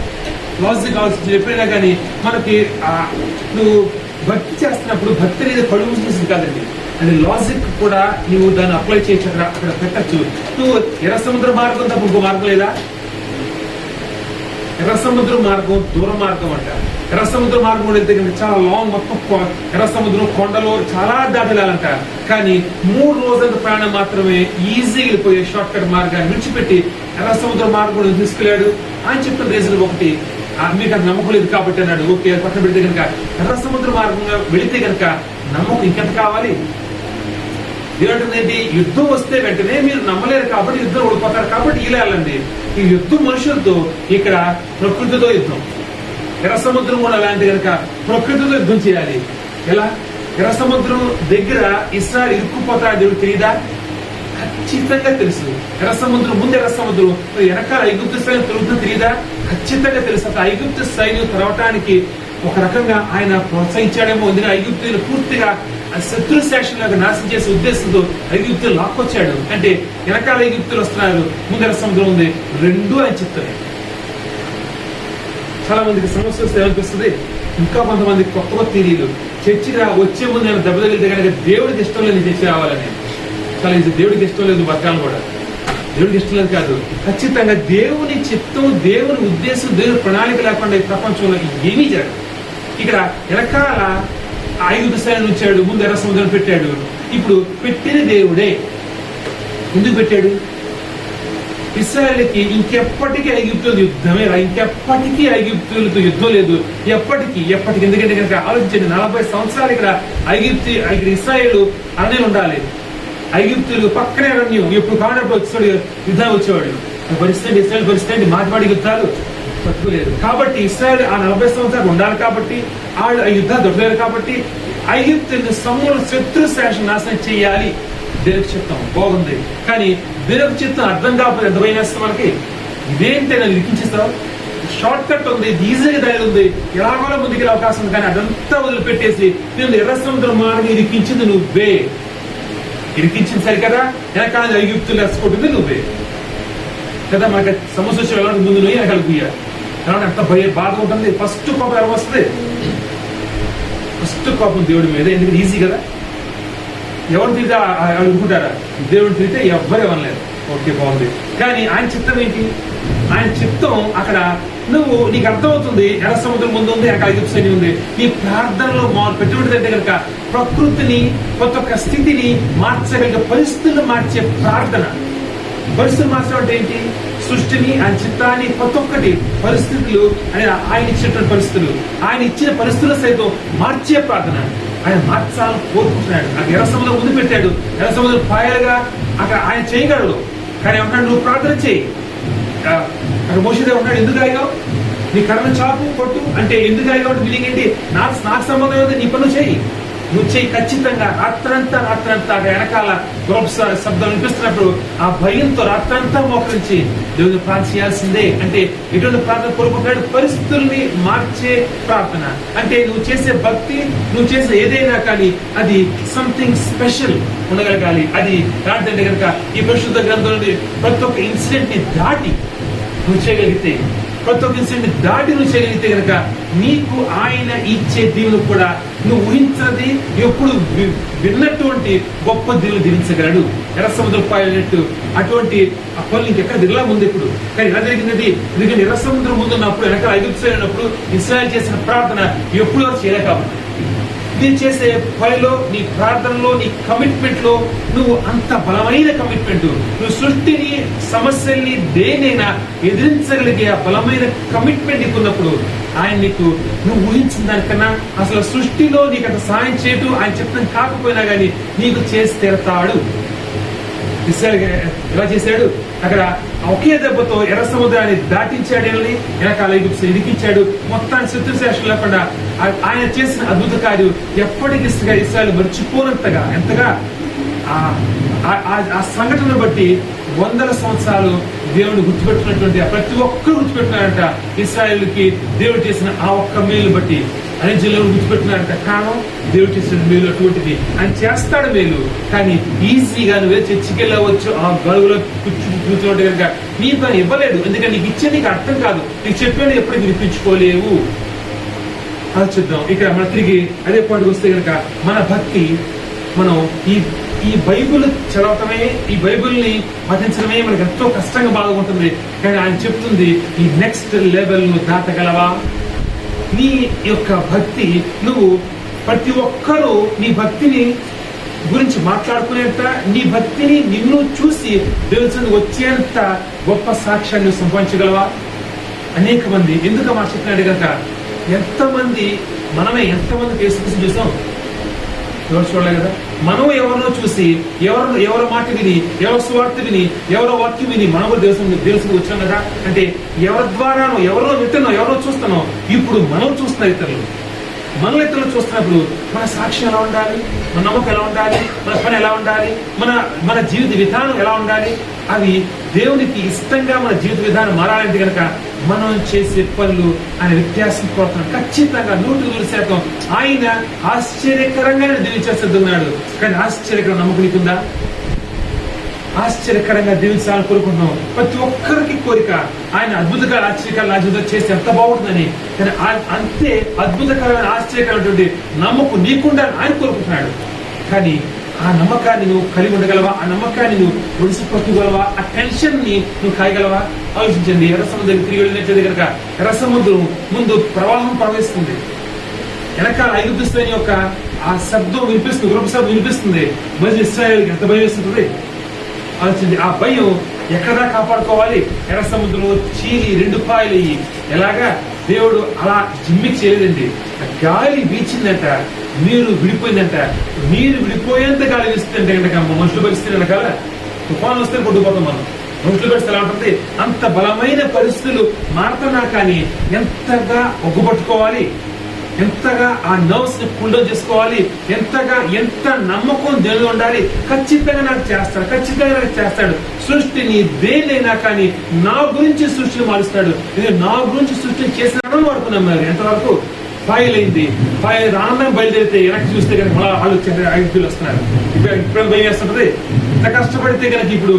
లాజిక్ ఆలోచించి ఎప్పుడైనా కానీ మనకి నువ్వు భక్తి చేస్తున్నప్పుడు భక్తి అనేది కళ్ళు మూసేసింది కాదండి, అది లాజిక్ కూడా నువ్వు దాన్ని అప్లై చేయొచ్చు, అక్కడ పెట్టచ్చు. నువ్వు ఎర్ర సముద్ర మార్గం తప్ప ఇంకో మార్గం లేదా? ఎర్ర సముద్ర మార్గం దూర మార్గం అంట. ఎర్ర సముద్ర మార్గం వెళ్తే చాలా లాంగ్, మొత్తం ఎర్ర సముద్రం కొండలో చాలా దాటలేదంట. కానీ 3 రోజుల ప్రయాణం మాత్రమే ఈజీగా వెళ్ళిపోయే షార్ట్ కట్ మార్గాన్ని విడిచిపెట్టి ఎర్ర సముద్ర మార్గం తీసుకెళ్లాడు. ఆయన చెప్పిన రీజన్ ఒకటి, మీకు అది నమ్మకం లేదు కాబట్టి అన్నాడు. ఓకే, పక్కన పెడితే కనుక ఎర్ర సముద్ర మార్గంగా వెళితే కనుక నమ్మకం ఇంకెంత కావాలి? ఏమంటుందేంటి, యుద్ధం వస్తే వెంటనే మీరు నమ్మలేరు కాబట్టి యుద్ధం ఓడిపోతారు కాబట్టి ఇలా వెళ్ళండి. ఈ యుద్ధం మనుషులతో, ఇక్కడ ప్రకృతితో యుద్ధం. ఎర్ర సముద్రం కూడా అలాంటి కనుక ప్రకృతితో యుద్ధం చేయాలి. ఎలా? ఎర్ర సముద్రం దగ్గర ఇస్రాయేల్ ఇరుక్కుపోతాడు దేవుడు తెలియదా? ఖచ్చితంగా తెలుసు. ఎర్ర సముద్రం ముందు ఎర్ర సముద్రం, వెనకాల ఐగుప్తు సైన్యం తిరుగుతుందో తెలియదా? ఖచ్చితంగా తెలుసు. అసలు ఐగుప్తు సైన్యం తెరవటానికి ఒక రకంగా ఆయన ప్రోత్సహించాడేమో. ఎందుకంటే ఐగుప్తులు పూర్తిగా శత్రు శాసనలాగా నాశనం చేసే ఉద్దేశంతో ఐగుప్తులు లాక్కొచ్చాడు. అంటే వెనకాల ఐగుప్తులు వస్తున్నారు, ముందు ఎర్ర సముద్రం ఉంది, రెండూ ఆయన చెప్తారు. చాలా మందికి సమస్య వస్తే ఏమనిపిస్తుంది, ఇంకా కొంతమంది కొత్త థియరీలు చర్చిగా వచ్చే ముందు నేను దెబ్బ తగిలితే కనుక దేవుడికి ఇష్టం లేదు చర్చి రావాలని. చాలా దేవుడికి ఇష్టం లేదు బతకాలను కూడా, దేవుడికి ఇష్టం లేదు కాదు. ఖచ్చితంగా దేవుని చిత్తం, దేవుని ఉద్దేశం, దేవుని ప్రణాళిక లేకుండా ఈ ప్రపంచంలో ఏమీ జరగదు. ఇక్కడ వెనకాల ఐగుప్తు సైన్యం ఉంచాడు, ముందు ఎర్ర సముద్రం పెట్టాడు. ఇప్పుడు పెట్టిన దేవుడే. ఎందుకు పెట్టాడు? ఇశ్రాయేలుకి ఇంకెప్పటికీ ఐగుప్తులతో యుద్ధమే రా, ఇంకెప్పటికీ ఐగుప్తులతో యుద్ధం లేదు, ఎప్పటికీ. ఎందుకంటే కనుక ఆలోచించండి, 40 సంవత్సరాలు ఇక్కడ ఇశ్రాయేలు అరణ్యం ఉండాలి. ఐగుప్తులు పక్కనే అరణ్యం, ఎప్పుడు కానప్పుడు వచ్చాడు యుద్ధం వచ్చేవాడు. పరిస్థితి ఇశ్రాయేల్ పరిస్థితి మాటిమాటి యుద్ధాలు తట్టుకోలేదు కాబట్టి ఇశ్రాయేల్ ఆ 40 సంవత్సరాలు ఉండాలి కాబట్టి, వాళ్ళు ఆ యుద్ధాలు దొరకలేదు కాబట్టి ఐగుప్తులను సమూల శత్రు శాసన నాశనం చేయాలి. దేవుడికి చిత్తం బాగుంది, కానీ దేవుడికి చిత్తం అర్థం కాకపోతే ఎంత భయం వేస్తాం మనకి. ఇదేంటి నన్ను ఇరికించేస్తావు, షార్ట్ కట్ ఉంది, ఈజీగా దారి ఉంది, ఎలాగోలా ముందుకు అవకాశం ఉంది, కానీ అదంతా వదిలిపెట్టేసి నేను ఎర్ర సముద్రం మార్గం ఇరికించింది నువ్వే. ఇరికించింది సరి కదా, వెనకాల ఐగుప్తులు వేసుకుంటుంది నువ్వే కదా. మనకి సమస్య వచ్చి వెళ్ళడానికి ముందు నువ్వు వెనకాల గుయ్యాలి కాబట్టి అంత బాధ ఉంటుంది. ఫస్ట్ కోపం ఎవరు వస్తుంది? ఫస్ట్ కోపం దేవుడి మీద. ఎందుకంటే ఈజీ కదా, ఎవరు తిరిగితే అనుకుంటారా? దేవుడిని తిరిగితే ఎవ్వరు ఇవ్వలేదు. ఓకే, బాగుంది. కానీ ఆయన చిత్తం ఏంటి? ఆయన చిత్తం అక్కడ నీకు అర్థమవుతుంది. ఎర్ర సముద్రం ముందు ఉంది, అక్కడ ఐగుప్తు సైన్యం ఉంది. నీ ప్రార్థనలో పెట్టుబడి అంటే కనుక ప్రకృతిని, కొత్త ఒక్క స్థితిని మార్చగలిగే పరిస్థితులను మార్చే ప్రార్థన. పరిస్థితులు మార్చడం అంటే ఏంటి? సృష్టిని, ఆయన చిత్తాన్ని, కొత్త ఒక్కటి పరిస్థితులు అని ఆయన ఇచ్చినటువంటి పరిస్థితులు, ఆయన ఇచ్చిన పరిస్థితులు సైతం మార్చే ప్రార్థన ఆయన మార్చాలని కోరుకుంటున్నాడు. అక్కడ ఎర్ర సముద్రం ముందు పెట్టాడు, ఎర్ర సముద్రం పాయలుగా అక్కడ ఆయన చేయగలడు. కానీ ఏమంటాడు, నువ్వు ప్రార్థన చేయి. అక్కడ మోషే ఉన్నాడు, ఎందుకు ఆగావు? నీ కర్రను చాపు కొట్టు అంటే ఎందుకు కాబట్టి మీనింగ్ ఏంటి? నాకు సంబంధం ఏంటి? నీ పనులు చేయి, నువ్వు చేయి ఖచ్చితంగా. రాత్రంతా వెనకాల గొప్ప శబ్దం వినిపిస్తున్నప్పుడు ఆ భయంతో రాత్రంతా మోకరించి దేవుని ప్రార్థన చేయాల్సిందే. అంటే ఎటువంటి ప్రార్థన కోరుకుంటున్నాడు? పరిస్థితుల్ని మార్చే ప్రార్థన. అంటే నువ్వు చేసే భక్తి, నువ్వు చేసే ఏదైనా కానీ అది సంథింగ్ స్పెషల్ ఉండగలగాలి. అది ఏంటంటే కనుక ఈ పరిశుద్ధ గ్రంథంలోని ప్రతి ఒక్క ఇన్సిడెంట్ ని దాటి నువ్వు చేయగలిగితే, ప్రతి ఒక్క ఇన్సిడెంట్ దాటి నువ్వు చేయగలిగితే కనుక నీకు ఆయన ఇచ్చే దీవులు కూడా నువ్వు ఊహించినది ఎప్పుడు విన్నటువంటి గొప్ప దీవులు దీవించగలడు. ఎర్ర సముద్రం పాయనట్టు అటువంటి ఆ పనులు ఇంకెక్కడ దిగలా ముందు ఇప్పుడు. కానీ ఎలా జరిగినది? ఎందుకంటే ఎర్ర సముద్రం ముందు ఉన్నప్పుడు, వెనకాల ఐగుప్తు అయినప్పుడు ఇశ్రాయేలు చేసిన ప్రార్థన ఎప్పుడు వారు చేయలే కాబట్టి నేను చేసే పనిలో, నీ ప్రార్థనలో, నీ కమిట్మెంట్ లో నువ్వు అంత బలమైన కమిట్మెంట్, నువ్వు సృష్టిని, సమస్యల్ని, దేనైనా ఎదిరించగలిగే ఆ బలమైన కమిట్మెంట్ నీకున్నప్పుడు ఆయన నీకు నువ్వు ఊహించిన దానికన్నా అసలు సృష్టిలో నీకు అంత సాయం చేయటం ఆయన చెప్పడం కాకపోయినా గానీ నీకు చేసి తీరతాడు. ఎలా చేశాడు? అక్కడ ఒకే దెబ్బతో ఎర్ర సముద్రాన్ని దాటించాడు, వెనకాల ఐగుప్తు ఇరికించాడు. మొత్తాన్ని శత్రుశేషం లేకుండా ఆయన చేసిన అద్భుత కార్యం ఎప్పటికీ ఇస్రాయేలు మర్చిపోనంతగా, ఎంతగా ఆ సంఘటన బట్టి వందల సంవత్సరాలు దేవుని గుర్తుపెట్టుకున్నటువంటి ప్రతి ఒక్కరు గుర్తుపెట్టినారంట. ఇశ్రాయేలుకి దేవుడు చేసిన ఆ ఒక్క మేలు బట్టి అనే జిల్లాలో గుర్తుపెట్టినారంట. కారణం దేవుడు చేసిన మేలు అటువంటిది. ఆయన చేస్తాడు మేలు, కానీ ఈజీగా నువ్వే చర్చికి వెళ్ళవచ్చు, ఆ గడువులో కూర్చుంటే కనుక నీ పని ఇవ్వలేడు. ఎందుకంటే నీకు ఇచ్చే నీకు అర్థం కాదు, నీకు చెప్పేది ఎప్పటికీ వినిపించుకోలేవు. ఆలోచిద్దాం. ఇక్కడ మన తిరిగి అదే పాయింట్కి వస్తే కనుక మన భక్తి, మనం ఈ బైబుల్ చదవటమే, ఈ బైబుల్ని పఠించడమే మనకి ఎంతో కష్టంగా బాగుంటుంది. కానీ ఆయన చెప్తుంది ఈ నెక్స్ట్ లెవెల్ ను దాటగలవా? నీ యొక్క భక్తి, నువ్వు ప్రతి ఒక్కరూ నీ భక్తిని గురించి మాట్లాడుకునేంత, నీ భక్తిని నిన్ను చూసి దేవుని వచ్చేంత గొప్ప సాక్ష్యాన్ని సంపాదించగలవా? అనేక మంది ఎందుకు మాట చెప్పినాడు కనుక మనమే ఎంతమంది యేసుక్రీస్తుని చూసాం? ఎవరు చూడలే కదా. మనం ఎవరినో చూసి, ఎవరి మాట విని, ఎవరి స్వార్థ విని, ఎవరో వాక్యం విని మనం దేవునికి వచ్చాం కదా. అంటే ఎవరి ద్వారానో, ఎవరినో వింటున్నాం, ఎవరో చూస్తున్నాం. ఇప్పుడు మనం చూస్తున్న ఇతరులు, మనలో ఇతరులు చూస్తున్నప్పుడు మన సాక్ష్యం ఎలా ఉండాలి, మన నమ్మకం ఎలా ఉండాలి, మన పని ఎలా ఉండాలి, మన జీవిత విధానం ఎలా ఉండాలి, అవి దేవునికి ఇష్టంగా మన జీవిత విధానం మారాలంటే కనుక మనం చేసే పనులు ఆయన వ్యత్యాసం కోరుతున్నాడు. ఖచ్చితంగా 100% ఆయన ఆశ్చర్యకరంగానే దీవించేస్తున్నాడు. కానీ ఆశ్చర్యకరం నమ్మకం నీకుందా? ఆశ్చర్యకరంగా దీవించాలని కోరుకుంటున్నాం. ప్రతి ఒక్కరికి కోరిక ఆయన అద్భుతకర ఆశ్చర్యకరణ చేస్తే ఎంత బాగుంటుందని. కానీ అంతే అద్భుతకరమైన ఆశ్చర్యకరమైనటువంటి నమ్మకం నీకుండా ఆయన కోరుకుంటున్నాడు. కానీ ఆ నమ్మకాన్ని నువ్వు కలిగి ఉండగలవా? ఆ నమ్మకాన్ని నువ్వు ఒడిసిపట్టుగలవా? ఆ టెన్షన్ ని నువ్వు కాయగలవా? ఆలోచించండి. ఎర్ర సముద్రం తిరిగి వెళ్ళినట్లయితే కనుక ఎర్ర సముద్రం ముందు ప్రవాహం ప్రవహిస్తుంది, వెనకాల ఐగుప్తు యొక్క ఆ శబ్దం వినిపిస్తుంది, గొప్ప శబ్దం వినిపిస్తుంది. మరి ఇశ్రాయేలుకి ఎంత భయం వేస్తుంది ఆలోచించండి. ఆ భయం ఎక్కడా కాపాడుకోవాలి? ఎర్ర సముద్రంలో చీలి 2 పాయలయ్యి ఎలాగా దేవుడు అలా జిమ్మికి చేయలేదండి. గాలి వీచిందంట, నీరు విడిపోయిందంట. నీరు విడిపోయేంత గాలి వీస్తుంటే కనుక మనుషులు పరిస్థితి వెనకాల తుఫాను వస్తే కొట్టుకుపోతాం మనం. మనుషులు పరిస్థితి ఎలా ఉంటుంది? అంత బలమైన పరిస్థితులు మారుతున్నా కానీ ఎంతగా ఒగ్గుపట్టుకోవాలి, ఎంతగా ఆ నర్వ్స్ ని కూల్ డౌన్ చేసుకోవాలి, ఎంత నమ్మకం దేవుడు ఉండాలి. ఖచ్చితంగా నాకు చేస్తాడు. సృష్టిని దేనైనా కానీ నా గురించి సృష్టిని మారుస్తాడు. నా గురించి సృష్టిని చేసినాడని వాడుకున్నాం. మరి ఎంతవరకు ఫైల్ అయింది. ఫైల్ ఆనందం బయలుదేరితే వెనక్కి చూస్తే కనుక మళ్ళీ వాళ్ళు వచ్చే 5 ఫీల్ వస్తున్నారు. ఇప్పుడు భయం వేస్తుంటది. ఇంత కష్టపడితే కనుక ఇప్పుడు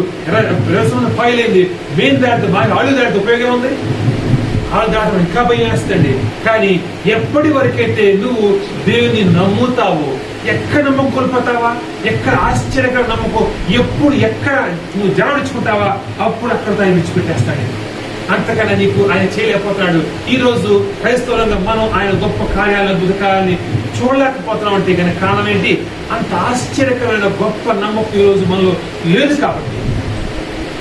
ఫైల్ అయింది. మెయిన్ దాటితే బాగా ఆళ్ళు దాటితే ఉపయోగం ఉంది. ఆళ్ళు దాటం ఇంకా భయం వేస్తుంది. కానీ ఎప్పటి వరకైతే నువ్వు దేవుని నమ్ముతావో, ఎక్కడ నమ్మకం కోల్పోతావా, ఎక్కడ ఆశ్చర్యకర నమ్మకం, ఎక్కడ నువ్వు జరడించుకుంటావా అప్పుడు అక్కడ ఆయన విడిచిపెట్టేస్తాడు. అంతకన్నా నీకు ఆయన చేయలేకపోతున్నాడు. ఈ రోజు క్రైస్తవులంగా మనం ఆయన గొప్ప కార్యాలను, అద్భుత కార్యాలని చూడలేకపోతున్నాం అంటే కనుక కారణం ఏంటి? అంత ఆశ్చర్యకరమైన గొప్ప నమ్మకం ఈ రోజు మనలో లేదు కాబట్టి.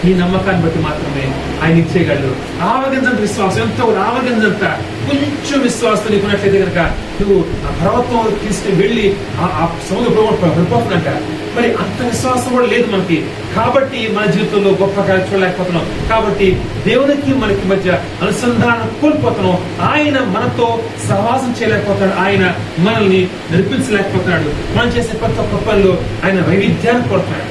నీ నమ్మకాన్ని బట్టి మాత్రమే ఆయన ఇచ్చేయగలడు. ఆవగింజంత విశ్వాసం, ఎంతో ఆవగింజంత కొంచెం విశ్వాసం నీకున్నట్లయితే కనుక నువ్వు ఆ పర్వతం తీసుకుని వెళ్ళి ఆ సముద్ర పడిపోతుందంట. మరి అంత విశ్వాసం కూడా లేదు మనకి. కాబట్టి మన జీవితంలో గొప్ప కార్యం చూడలేకపోతున్నాం. కాబట్టి దేవునికి మనకి మధ్య అనుసంధానం కోల్పోతున్నాం. ఆయన మనతో సహవాసం చేయలేకపోతున్నాడు. ఆయన మనల్ని నడిపించలేకపోతున్నాడు. మనం చేసే ప్రతి ఒక్క పనిలో ఆయన వైవిధ్యాన్ని కోరుతున్నాడు.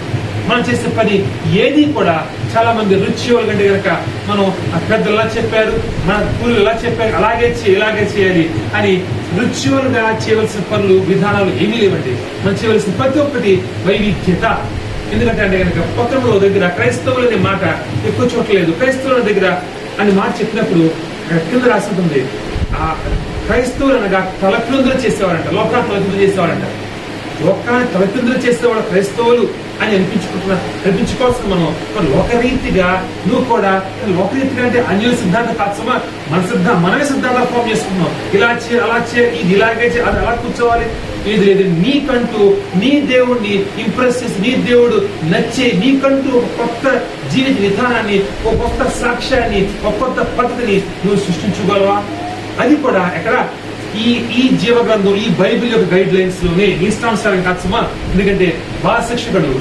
మనం చేసే పని ఏది కూడా చాలా మంది రుచి కంటే కనుక మనం ఆ పెద్దలు ఎలా చెప్పారు, మన పూలు ఎలా చెప్పారు, అలాగే ఇలాగే చేయాలి అని రుచువల్గా చేయవలసిన పనులు విధానాలు ఏమీ లేవండి. మనం చేయవలసిన ప్రతి ఒక్కటి వైవిధ్యత. ఎందుకంటే అంటే కనుక పత్రంలో దగ్గర క్రైస్తవులు అనే మాట ఎక్కువ చోట్లేదు. క్రైస్తవుల దగ్గర అని మాట చెప్పినప్పుడు కింద రాసి ఉంటుంది, ఆ క్రైస్తవులు అనగా తలకిందులు చేసేవారంట, లోకాన్ని తలకిందులు చేసేవారంట. లోకాన్ని తలకిందులు చేసేవాడు క్రైస్తవులు అని అనిపించుకోవాల్సిన మనం లోకరీతిగా నువ్వు కూడా లోకరీతిగా అంటే అన్యుల సిద్ధాంతం కాల్సమా, మనమే సిద్ధాంతాలు ఫామ్ చేసుకున్నాం. ఇలా చేయాలి, అలా చేయాలి, ఇది ఇలాగే చేయాలి, అది అలా కూర్చోవాలి. ఇది లేదు, నీకంటూ నీ దేవుడిని ఇంప్రెస్ చేసి, నీ దేవుడు నచ్చే నీకంటూ ఒక కొత్త జీవిత విధానాన్ని, ఒక కొత్త సాక్ష్యాన్ని, ఒక కొత్త పద్ధతిని నువ్వు సృష్టించుకోగలవా? అది కూడా ఎక్కడ ఈ జీవ గ్రంథం, ఈ బైబిల్ యొక్క గైడ్ లైన్స్ లోనే ఇష్టానుసారం కాల్సమా. ఎందుకంటే బాలశిక్షకుడు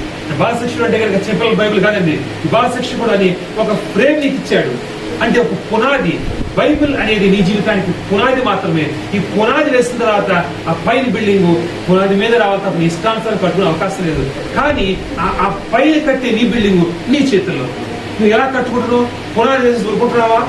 అంటే కనుక చెప్పల బైబిల్ కాదండి, బాలశిక్షకుడు అని ఒక ఫ్రేమ్ నీకు ఇచ్చాడు. అంటే ఒక పునాది. బైబిల్ అనేది నీ జీవితానికి పునాది మాత్రమే. ఈ పునాది వేసిన తర్వాత ఆ పైన బిల్డింగ్ పునాది మీద రావాలి తప్ప నీ ఇష్టానుసారం కట్టుకునే అవకాశం లేదు. కానీ ఆ పైన కట్టే నీ బిల్డింగ్ నీ చేతుల్లో. నువ్వు ఎలా కట్టుకుంటున్నావు? పునాది వేసి దొరుకుంటున్నావా?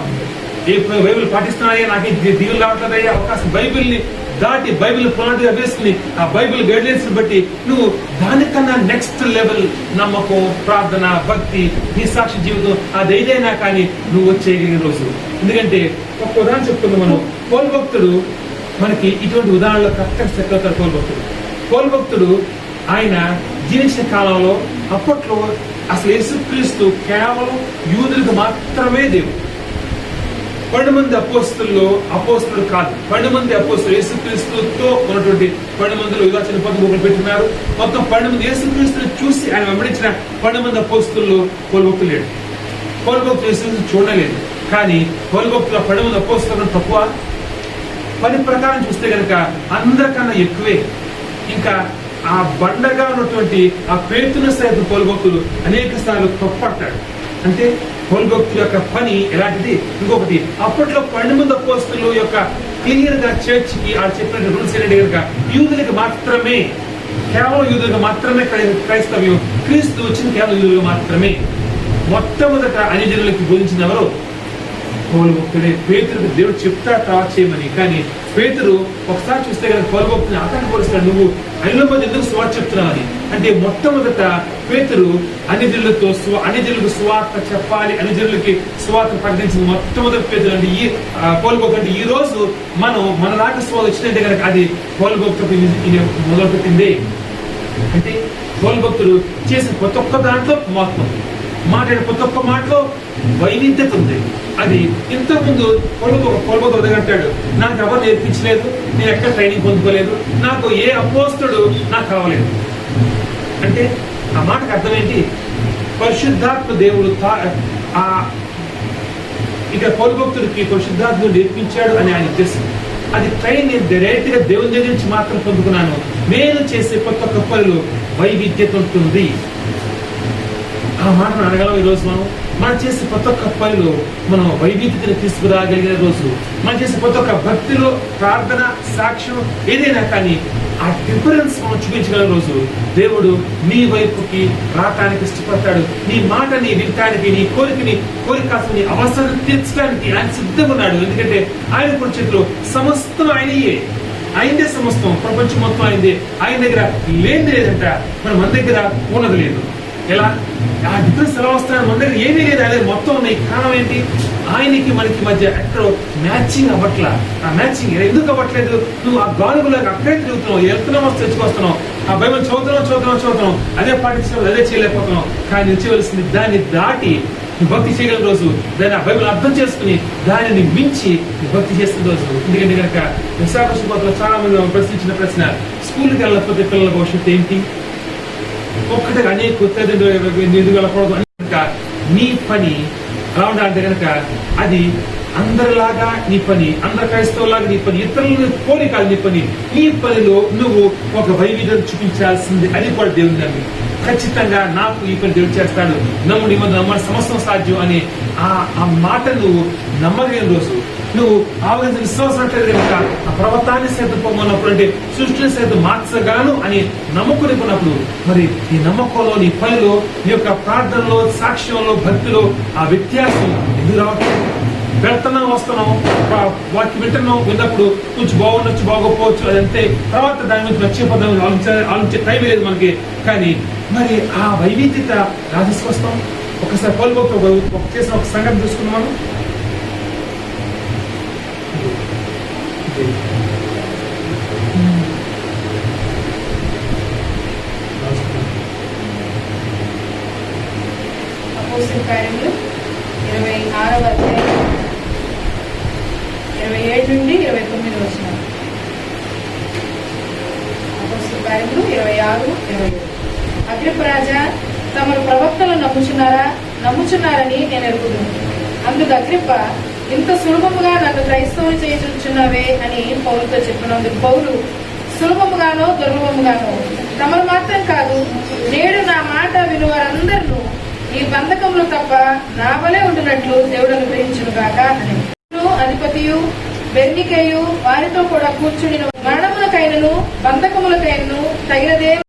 ఏ బైబిల్ పాటిస్తున్నాయా, నాకు దీవులు రావట్లేదయ్యా అవకాశం. బైబిల్ని దాటి బైబిల్ పునాదిగా వేసుకుని ఆ బైబిల్ గైడ్లైన్స్ బట్టి నువ్వు దానికన్నా నెక్స్ట్ లెవెల్ నమ్మకం, ప్రార్థన, భక్తి, నీ సాక్షి జీవితం అది ఏదైనా కానీ నువ్వు వచ్చేయగలిగిన రోజు. ఎందుకంటే ఒక ఉదాహరణ చెప్తున్నాం మనం. పౌలు మనకి ఇటువంటి ఉదాహరణలో కరెక్ట్గా సెట్ అవుతాడు. పౌలు భక్తుడు ఆయన జీవించిన కాలంలో అప్పట్లో అసలు యేసుక్రీస్తు కేవలం యూదులకు మాత్రమే దేవుడు. 12 మంది అపోస్తులు కాదు, 12 మంది అపోస్తులు యేసుక్రీస్తుతో ఉన్నటువంటి 12 మందిలో యుగాచన పొందుకోలు పెట్టినారు. మొత్తం 12 మంది యేసుక్రీస్తుని చూసి ఆయన వెంబడించిన 12 మంది అపోస్తుల్లో పౌలు భక్తులు లేడు. పౌలు భక్తులు యేసుక్రీస్తుని చూడలేదు. కానీ పౌలు భక్తులు 12 మంది అపోస్తులు తక్కువ. పని ప్రకారం చూస్తే కనుక అందరికన్నా ఎక్కువే. ఇంకా ఆ బండగా ఉన్నటువంటి ఆ పేతును సైతం పౌలు భక్తులు అనేక సార్లు తప్పట్టాడు. అంటే పౌలు భక్తుల యొక్క పని ఎలాంటిది? ఇంకొకటి, అప్పట్లో 12 మంది అపోస్తుల యొక్క క్లియర్ గా చర్చ్కి ఆ చెప్పిన రూల్స్ ఏంటంటే కనుక యూదులకు మాత్రమే, కేవలం యూదులకు మాత్రమే క్రైస్తవ్యం. క్రీస్తు వచ్చిన కేవలం యూదులకు మాత్రమే. మొట్టమొదట అన్యజనులకు బోధించిన ఎవరు? పౌలు భక్తుడే. పేతురుకు దేవుడు చెప్తా తర్వాత చేయమని. కానీ పేతురు ఒకసారి చూస్తే కనుక పౌలు భక్తుని ఆటంకపరుస్తాడు. నువ్వు అన్యుల మధ్య ఎందుకు సువార్త చెప్తున్నావు అని. అంటే మొట్టమొదట పేతురు అన్యజనులకు సువార్త చెప్పాలి, అన్యజనులకి సువార్త ప్రకటించింది మొట్టమొదటి పేతురు. అంటే ఈ పౌలు భక్తుడు అంటే ఈ రోజు మన దాకా సువార్త వచ్చిందంటే కనుక అది పౌలు భక్తుడు మొదలు పెట్టిందే. అంటే పౌలు భక్తుడు చేసిన ప్రతి ఒక్క దాంట్లో మొత్తం మాట్లాడే ప్రతి ఒక్క మాటలో వైవిధ్యత ఉంది. అది ఇంతకుముందు పొలబోతు అంటాడు, నాకు ఎవరు నేర్పించలేదు, నేను ఎక్కడ ట్రైనింగ్ పొందుకోలేదు, నాకు ఏ అపోస్తుడు నాకు కావలేదు. అంటే ఆ మాటకు అర్థం ఏంటి? పరిశుద్ధాత్మ దేవుడు ఇక పౌలు భక్తుడికి పరిశుద్ధాత్ముడు నేర్పించాడు అని ఆయన ఉద్దేశం. అది ట్రైన్ డైరెక్ట్ గా దేవుని దగ్గర నుంచి మాత్రం పొందుకున్నాను. నేను చేసే ప్రతి ఒక్క పనులు వైవిధ్యత ఉంటుంది. ఆ మాటను అనగలం. ఈరోజు మనం చేసే ప్రతి ఒక్క పనిలో మనం వైవిధ్యతను తీసుకురాగలిగిన రోజు, మనం చేసే ప్రతి ఒక్క భక్తిలో ప్రార్థన, సాక్ష్యం ఏదైనా కానీ ఆ డిఫరెన్స్ మనం చూపించగల రోజు దేవుడు నీ వైపుకి రావటానికి ఇష్టపడతాడు. నీ మాటని వినటానికి, నీ కోరికని అవసరం తీర్చడానికి ఆయన సిద్ధంగా ఉన్నాడు. ఎందుకంటే ఆయన కూడా చేతిలో సమస్తం ఆయనదే సమస్తం, ప్రపంచం మొత్తం ఆయనదే. ఆయన దగ్గర లేనిది లేదంట, మన దగ్గర ఉన్నది లేదు. ఎలా ఆ డిఫరెన్స్ ఎలా వస్తాయని మన దగ్గర ఏమీ లేదు, ఆయన మొత్తం ఉన్నాయి. కారణం ఏంటి? ఆయనకి మనకి మధ్య ఎక్కడో మ్యాచింగ్ అవ్వట్లా. ఆ మ్యాచింగ్ ఎందుకు అవ్వట్లేదు? నువ్వు ఆ గానుగులకు అక్కడే తిరుగుతున్నావు, వెళ్తున్నావు, తెచ్చుకొస్తున్నావు, ఆ బైబిల్ చదువుతున్నావు, అదే పాటించడం, అదే చేయలేకపోతున్నావు. కానీ నిలిచవలసింది దాన్ని దాటి నువ్వు భక్తి చేయగల రోజు, దాన్ని ఆ బైబిల్ అర్థం చేసుకుని దానిని మించి భక్తి చేస్తున్న రోజు. ఎందుకంటే కనుక విశాఖపట్నంలో చాలా మంది ప్రశ్నించిన ప్రశ్న, స్కూల్కి వెళ్ళకపోతే పిల్లల భవిష్యత్తు ఏంటి? ఒక్కటే అనేక నిధులు వెళ్ళకూడదు. నీ పని ఎలా ఉండాలంటే కనుక అది అందరిలాగా నీ పని, అందరి క్రైస్తవులాగా నీ పని, ఇతరులను పోలి కాదు నీ పని. నీ పనిలో నువ్వు ఒక వైవిధ్యం చూపించాల్సింది. అది కూడా దేవుని నమ్మి ఖచ్చితంగా నాకు ఈ పని దేవుడు చేస్తాడు, నమ్ముడి నమ్మ సమస్తం సాధ్యం అని ఆ మాట నువ్వు నమ్మలేని రోజు, నువ్వు ఆవగించ విశ్వాసం అంటే కనుక ఆ పర్వతాన్ని సైతం పొమ్మన్నప్పుడు, అంటే సృష్టిని సైతం మార్చగలను అని నమ్ముకునేప్పుడు, మరి ఈ నమ్మకంలో నీ పనిలో నీ యొక్క ప్రార్థనలో సాక్ష్యంలో భక్తిలో ఆ వ్యత్యాసం ఎందుకు రావట్లేదు? వెళ్తున్నాం వస్తున్నాం, వాక్యం విన్నప్పుడు కొంచెం బాగుండొచ్చు బాగోపోవచ్చు, అదంతే. తర్వాత దాని మీద మర్చిపోదాం, ఆలోచించే టైం లేదు మనకి. కానీ మరి ఆ వైవిధ్యత ఎలా తీసుకొస్తాం? ఒకసారి కోల్పోతే చేసిన ఒక సంగతి చూసుకున్నాం మనం. అపోస్తలుల కార్యములు 26వ అధ్యాయం 27 నుండి 29 వచనాలు. అపోస్తలుల కార్యములు 26, 27. అగ్రిప్ప రాజా, తమరు ప్రవక్తలను నమ్ముచున్నారని నేను ఎరుగుదును. అందుకు అగ్రిప్ప, ఇంత సులభముగా నన్ను క్రైస్తవులు చేయించుచున్నావే అని పౌలుతో చెప్పినందుకు పౌలు, సులభముగానో దుర్లభముగానో తమరు మాత్రం కాదు, నేడు నా మాట వినువారందరూ ఈ బంధకములు తప్ప నా వలె ఉండినట్లు దేవుడు అనుగ్రహించును గాక అని. అధిపతియు బెర్నికేయు వారితో కూడా కూర్చుని మరణములకైనను బంధకములకైనను తగినదే